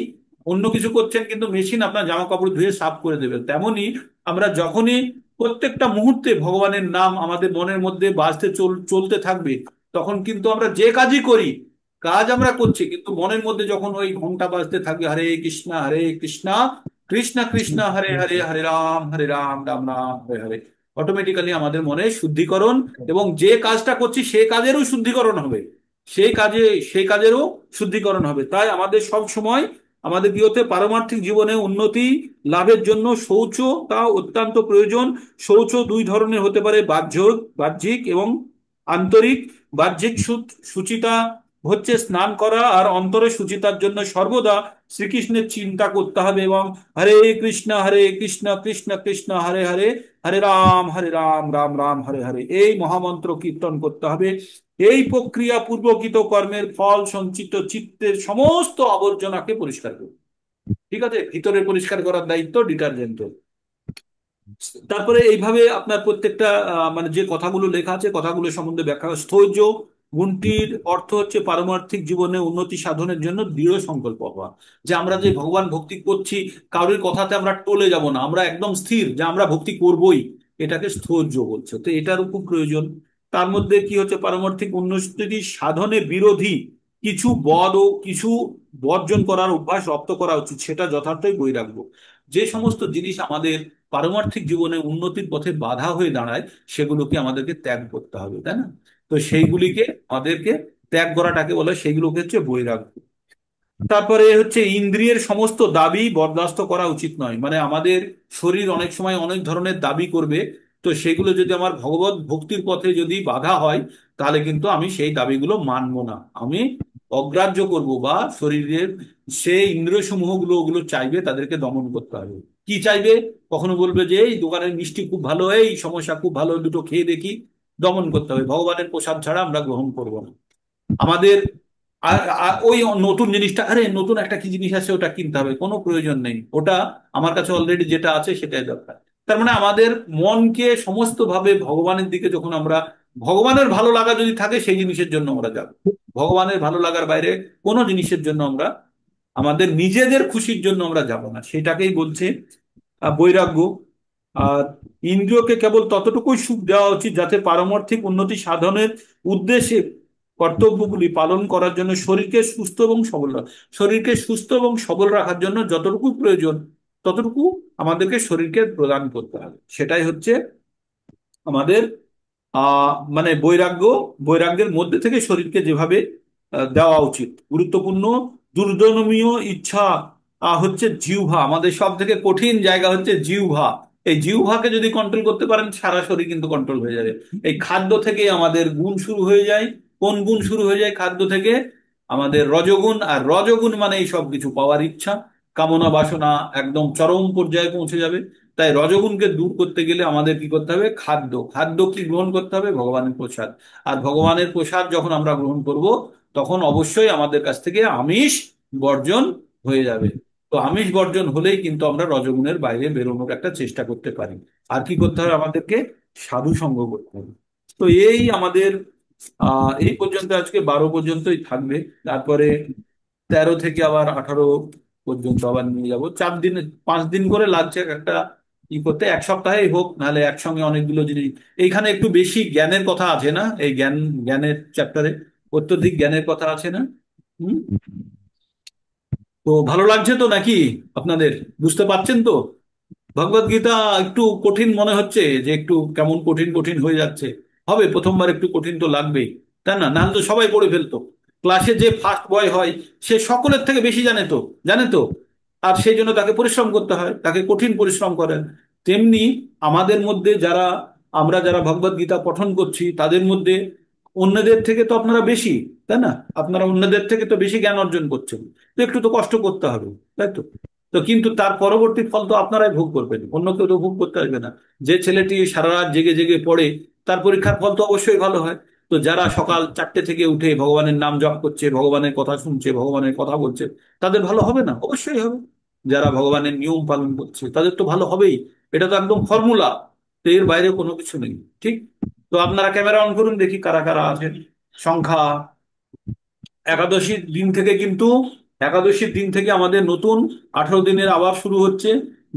অন্য কিছু করছেন, কিন্তু মেশিন আপনার জামা কাপড় ধুয়ে সাফ করে দেবে। তেমনি আমরা যখনই প্রত্যেকটা মুহূর্তে ভগবানের নাম আমাদের মনের মধ্যে বাজতে চলতে থাকবে, তখন কিন্তু আমরা যে কাজই করি, কাজ আমরা করছি, কিন্তু মনের মধ্যে যখন ওই ঘন্টা বাজতে থাকবে হরে কৃষ্ণ কৃষ্ণ কৃষ্ণ হরে হরে, হরে রাম রাম রাম হরে হরে, অটোমেটিক্যালি আমাদের মনে শুদ্ধিকরণ, এবং যে কাজটা করছি সে কাজেরও শুদ্ধিকরণ হবে, সেই কাজে সেই কাজেরও শুদ্ধিকরণ হবে। তাই আমাদের সব সময় আমাদের কি হতে, পারমার্থিক জীবনে উন্নতি লাভের জন্য শৌচতা অত্যন্ত প্রয়োজন। শৌচ 2 ধরনের হতে পারে, বাহ্যিক এবং আন্তরিক। বাহ্যিক শুচিতা হচ্ছে স্নান করা, আর অন্তরে শুচিতার জন্য সর্বদা শ্রীকৃষ্ণের চিন্তা করতে হবে, এবং হরে কৃষ্ণ কৃষ্ণ কৃষ্ণ হরে হরে, হরে রাম রাম রাম হরে হরে, এই মহামন্ত্র কীর্তন করতে হবে। এই প্রক্রিয়া পূর্বকৃত কর্মের ফল সঞ্চিত চিত্তের সমস্ত আবর্জনাকে পরিষ্কার করবে। ঠিক আছে, ভিতরে পরিষ্কার করার দায়িত্ব ডিটারজেন্টের। তারপরে এইভাবে আপনার প্রত্যেকটা মানে যে কথাগুলো লেখা আছে, কথাগুলো সম্বন্ধে ব্যাখ্যা। স্থৈর্য গুণটির অর্থ হচ্ছে পারমার্থিক জীবনে উন্নতি সাধনের জন্য দৃঢ় সংকল্প হওয়া, যে আমরা যে ভগবান ভক্তি করছি, কারোর কথাতে আমরা টলে যাব না, আমরা একদম স্থির যে আমরা ভক্তি করবই, এটাকে স্থৈর্য বলছে। তো এটারও খুব প্রয়োজন। তার মধ্যে কি হচ্ছে, পারমার্থিক উন্নতি সাধনে বিরোধী কিছু বদ ও কিছু বর্জন করার অভ্যাস রপ্ত করা উচিত, সেটা যথার্থই বৈরাগ্য। যে সমস্ত জিনিস আমাদের পারমার্থিক জীবনে উন্নতির পথে বাধা হয়ে দাঁড়ায়, সেগুলোকে আমাদেরকে ত্যাগ করতে হবে, তাই না? তো সেইগুলিকে আমাদেরকে ত্যাগ করাটাকে বলে, সেইগুলোকে হচ্ছে বৈরাগ্য। তারপরে হচ্ছে ইন্দ্রিয়ের সমস্ত দাবি বরদাস্ত করা উচিত নয়, মানে আমাদের শরীর অনেক সময় অনেক ধরনের দাবি করবে, তো সেগুলো যদি আমার ভগবত ভক্তির পথে যদি বাধা হয়, তাহলে কিন্তু আমি সেই দাবিগুলো মানবো না, আমি অগ্রাহ্য করব, বা শরীরের সেই ইন্দ্রিয় সমূহ গুলো ওগুলো চাইবে, তাদেরকে দমন করতে হবে। কি চাইবে? কখনো বলবে যে এই দোকানের মিষ্টি খুব ভালো, এই সমস্যা খুব ভালো, দুটো খেয়ে দেখি। দমন করতে হবে, ভগবানের প্রসাদ ছাড়া আমরা গ্রহণ করব না। আমাদের ওই নতুন জিনিসটা, আরে নতুন একটা কি জিনিস আছে ওটা কিনতে হবে, কোনো প্রয়োজন নেই, ওটা আমার কাছে অলরেডি যেটা আছে সেটাই দরকার। তার মানে আমাদের মনকে সমস্ত ভাবে ভগবানের দিকে যখন আমরা, ভগবানের ভালো লাগা যদি থাকে সেই জিনিসের জন্য আমরা যাব। ভগবানের ভালো লাগার বাইরে কোনো জিনিসের জন্য আমরা, আমাদের নিজেদের খুশির জন্য আমরা যাব না, সেটাকেই বলছে বৈরাগ্য। আর ইন্দ্রিয়কে কেবল ততটুকুই সুখ দেওয়া উচিত যাতে পারমার্থিক উন্নতি সাধনের উদ্দেশ্যে কর্তব্যগুলি পালন করার জন্য শরীরকে সুস্থ এবং সবল শরীরকে সুস্থ এবং সবল রাখার জন্য যতটুকু প্রয়োজন ততটুকু আমাদেরকে শরীরকে প্রদান করতে হবে। সেটাই হচ্ছে আমাদের মানে বৈরাগ্য। বৈরাগ্যের মধ্যে থেকে শরীরকে যেভাবে দেওয়া উচিত গুরুত্বপূর্ণ। দুর্দমনীয় ইচ্ছা হচ্ছে জিহ্বা, আমাদের সব থেকে কঠিন জায়গা হচ্ছে জিহ্বা। এই জিহ্বাকে যদি কন্ট্রোল করতে পারেন, সারা শরীর কিন্তু কন্ট্রোল হয়ে যাবে। এই খাদ্য থেকে আমাদের গুণ শুরু হয়ে যায়। কোন গুণ শুরু হয়ে যায়? খাদ্য থেকে আমাদের রজগুণ, আর রজগুণ মানে এই সব কিছু পাওয়ার ইচ্ছা, কামনা বাসনা একদম চরম পর্যায়ে পৌঁছে যাবে। তাই রজগুণকে দূর করতে গেলে আমাদের কি করতে হবে? খাদ্য। খাদ্য কি গ্রহণ করতে হবে? ভগবানের প্রসাদ। আর ভগবানের প্রসাদ যখন আমরা গ্রহণ করব, তখন অবশ্যই আমাদের কাছ থেকে আমিষ বর্জন হয়ে যাবে। তো আমিষ বর্জন হলেই কিন্তু আমরা রজগুণের বাইরে বেরোনোর একটা চেষ্টা করতে পারি। আর কি করতে হবে আমাদেরকে? সাধু সঙ্গ করতে হবে। তো এই আমাদের এই পর্যন্ত, আজকে 12 পর্যন্তই থাকবে। তারপরে 13 থেকে আবার 18 পর্যন্ত আবার নিয়ে যাব। 4 দিনে 5 দিন করে লাগছে একটা ই করতে, এক সপ্তাহেই হোক, নাহলে একসঙ্গে অনেকগুলো জিনিস। এইখানে একটু বেশি জ্ঞানের কথা আছে না? এই জ্ঞানের চ্যাপ্টারে অত্যধিক জ্ঞানের কথা আছে না? হুম। তো ভালো লাগছে তো নাকি আপনাদের? বুঝতে পারছেন তো? ভগবদ গীতা একটু কঠিন মনে হচ্ছে, যে একটু কেমন কঠিন কঠিন হয়ে যাচ্ছে। হবে, প্রথমবার একটু কঠিন তো লাগবেই, তাই না? নাহলে তো সবাই পড়ে ফেলতো। ক্লাসে যে ফার্স্ট বয় হয়, সে সকলের থেকে বেশি জানে তো, জানে তো। আর সেই জন্য তাকে পরিশ্রম করতে হয়, তাকে কঠিন পরিশ্রম করেন। তেমনি আমাদের মধ্যে যারা, আমরা যারা ভগবদ গীতা পঠন করছি, তাদের মধ্যে অন্যদের থেকে তো আপনারা বেশি, তাই না? আপনারা অন্যদের থেকে তো বেশি জ্ঞান অর্জন করছেন। তো একটু তো কষ্ট করতে হবে, তাই তো? তো কিন্তু তার পরবর্তী ফল তো আপনারাই ভোগ করবেন, অন্য কেউ তো ভোগ করতে আসবে না। যে ছেলেটি সারা রাত জেগে জেগে পড়ে, তার পরীক্ষার ফল তো অবশ্যই ভালো হয়। তো যারা সকাল 4টে থেকে উঠে ভগবানের নাম জপ করছে, ভগবানের কথা শুনছে, ভগবানের কথা বলছে, তাদের ভালো হবে না? অবশ্যই হবে। যারা ভগবানের নিয়ম পালন করছে তাদের তো ভালো হবেই। এটা তো একদম ফর্মুলা। তো এর বাইরে কোনো কিছু নেই। ঠিক? তো আপনারা ক্যামেরা অন করুন, দেখি কারা কারা আছেন। সংখ্যা একাদশীর দিন থেকে কিন্তু, একাদশীর দিন থেকে আমাদের নতুন 18 দিনের আবার শুরু হচ্ছে।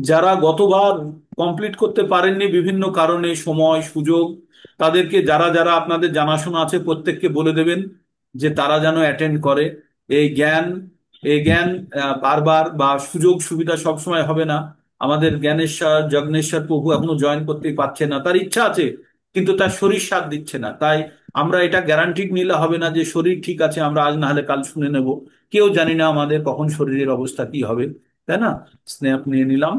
যারা গতবার কমপ্লিট করতে পারেননি বিভিন্ন কারণে, সময় সুযোগ, তাদেরকে, যারা যারা আপনাদের জানাশোনা আছে প্রত্যেককে বলে দেবেন যে তারা যেন অ্যাটেন্ড করে। এই জ্ঞান, এই জ্ঞান বারবার বা সুযোগ সুবিধা সবসময় হবে না। আমাদের জ্ঞানেশ্বর যজ্ঞেশ্বর প্রভু এখনো জয়েন করতেই পারছে না, তার ইচ্ছা আছে কিন্তু তার শরীর সাথ দিচ্ছে না। তাই আমরা এটা গ্যারান্টিড নিলে হবে না যে শরীর ঠিক আছে আমরা আজ না হলে কাল শুনে নেব। কেউ জানি না আমাদের কখন শরীরের অবস্থা কি হবে, তাই না? স্ন্যাপ নিয়ে নিলাম।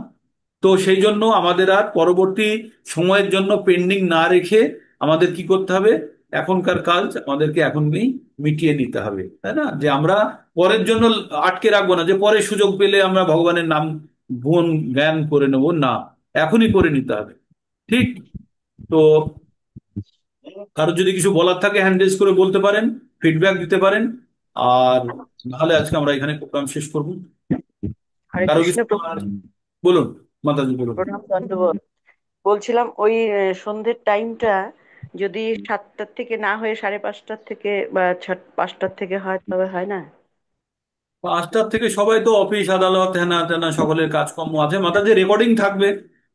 তো সেই জন্য আমাদের আর পরবর্তী সময়ের জন্য পেন্ডিং না রেখে আমাদের কি করতে হবে? এখনকার কাজ আমাদেরকে এখনই মিটিয়ে নিতে হবে, তাই না? যে আমরা পরের জন্য আটকে রাখবো না, যে পরে সুযোগ পেলে আমরা ভগবানের নাম গুণ জ্ঞান করে নেব না, এখনই করে নিতে হবে। ঠিক? তো কারো যদি কিছু বলার থাকে হ্যান্ড রেজ করে বলতে পারেন, ফিডব্যাক দিতে পারেন। আর নাহলে আজকে আমরা এখানে প্রোগ্রাম শেষ করব। হরে কারো কৃষ্ণ কিছু প্রভু। বলার? বলুন, মাতাজি বলুন। প্রণাম দণ্ডবোধ। বলছিলাম ওই সন্ধ্যের টাইমটা যদি 7টার থেকে না হয়ে 5:30টার থেকে বা 5টার থেকে হয় তবে হয় না? 5টার থেকে সবাই তো অফিস আদালত হেনা তেনা সকলের কাজকর্ম আছে, মাথাতে রেকর্ডিং থাকবে।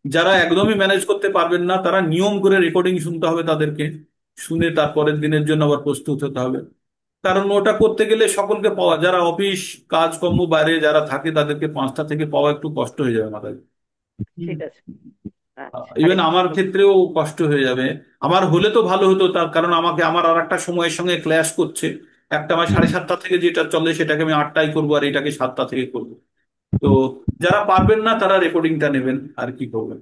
যারা একদমই ম্যানেজ করতে পারবেন না, তারা নিয়ম করে রেকর্ডিং শুনতে হবে তাদেরকে। শুনে তার পরের দিনের জন্য আবার প্রস্তুত হতে হবে। কারণ ওটা করতে গেলে সকলকে পাওয়া, যারা অফিস কাজকর্ম বাইরে যারা থাকে তাদেরকে 5টা থেকে পাওয়া একটু কষ্ট হয়ে যাবে মাথায়। ঠিক আছে। আচ্ছা, হরে ইভেন আমার কৃষ্ণ। ক্ষেত্রেও কষ্ট হয়ে যাবে। আমার হলে তো ভালো হতো, তার কারণ আমাকে আমার আর একটা সময়ের সঙ্গে ক্ল্যাশ করছে। একটা আমার 7:30 থেকে যেটা চলে সেটাকে আমি 8টায় করবো, আর এটাকে 7টা থেকে করবো। তো যারা পারবেন না তারা রেকর্ডিংটা নেবেন, আর কি করবেন।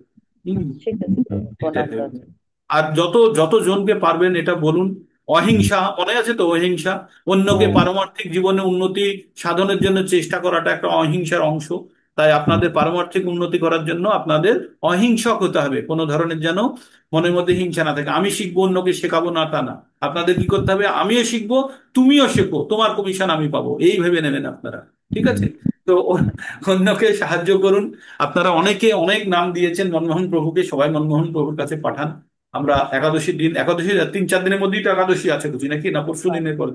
হুম। ঠিক আছে, প্রণাম এটাই। দাদা। আর যত যত জনকে পারবেন এটা বলুন, অহিংসা মনে আছে তো, অহিংসা, অন্যকে পারমার্থিক জীবনে উন্নতি সাধনের জন্য চেষ্টা করাটা একটা অহিংসার অংশ। তাই আপনাদের পারমার্থিক উন্নতি করার জন্য আপনাদের অহিংসক হতে হবে, কোনো ধরনের যেন মনের মধ্যে হিংসা না থাকে। আমি শিখবো অন্যকে শেখাবো না তা না, আপনাদের কি করতে হবে, আমিও শিখবো তুমিও শেখো, তোমার কমিশন আমি পাবো, এই ভেবে নেবেন আপনারা। ঠিক আছে? তো অন্যকে সাহায্য করুন। আপনারা অনেকে অনেক নাম দিয়েছেন মনমোহন প্রভুকে, সবাই মনমোহন প্রভুর কাছে পাঠান। আমরা একাদশীর দিন, একাদশী 3-4 দিনের মধ্যেই তো একাদশী আছে বুঝি নাকি, না পরশু সোমবার। দিনের পর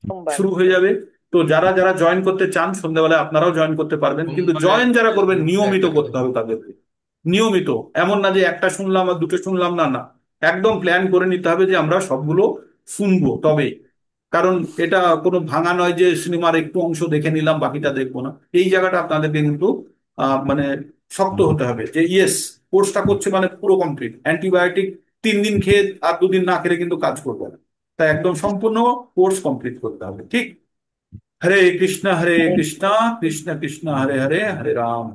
সোমবার। শুরু হয়ে যাবে। তো যারা যারা জয়েন করতে চান সন্ধ্যাবেলায় আপনারাও জয়েন করতে পারবেন, কিন্তু জয়েন যারা করবেন নিয়মিত করতে হবে তাদেরকে, নিয়মিত। এমন না যে একটা শুনলাম আর দুটো শুনলাম, না না, একদম প্ল্যান করে নিতে হবে যে আমরা সবগুলো শুনবো তবে। কারণ এটা কোনো ভাঙা নয় যে সিনেমার একটু অংশ দেখে নিলাম বাকিটা দেখবো না, এই জায়গাটা আপনাদেরকে কিন্তু মানে শক্ত হতে হবে যে ইয়েস, কোর্সটা করছে মানে পুরো কমপ্লিট। অ্যান্টিবায়োটিক 3 দিন খেয়ে আর 2 দিন না খেলে কিন্তু কাজ করবে না। তাই একদম সম্পূর্ণ কোর্স কমপ্লিট করতে হবে, ঠিক? হরে কৃষ্ণ কৃষ্ণ কৃষ্ণ কৃষ্ণ হরে হরে, হরে রাম।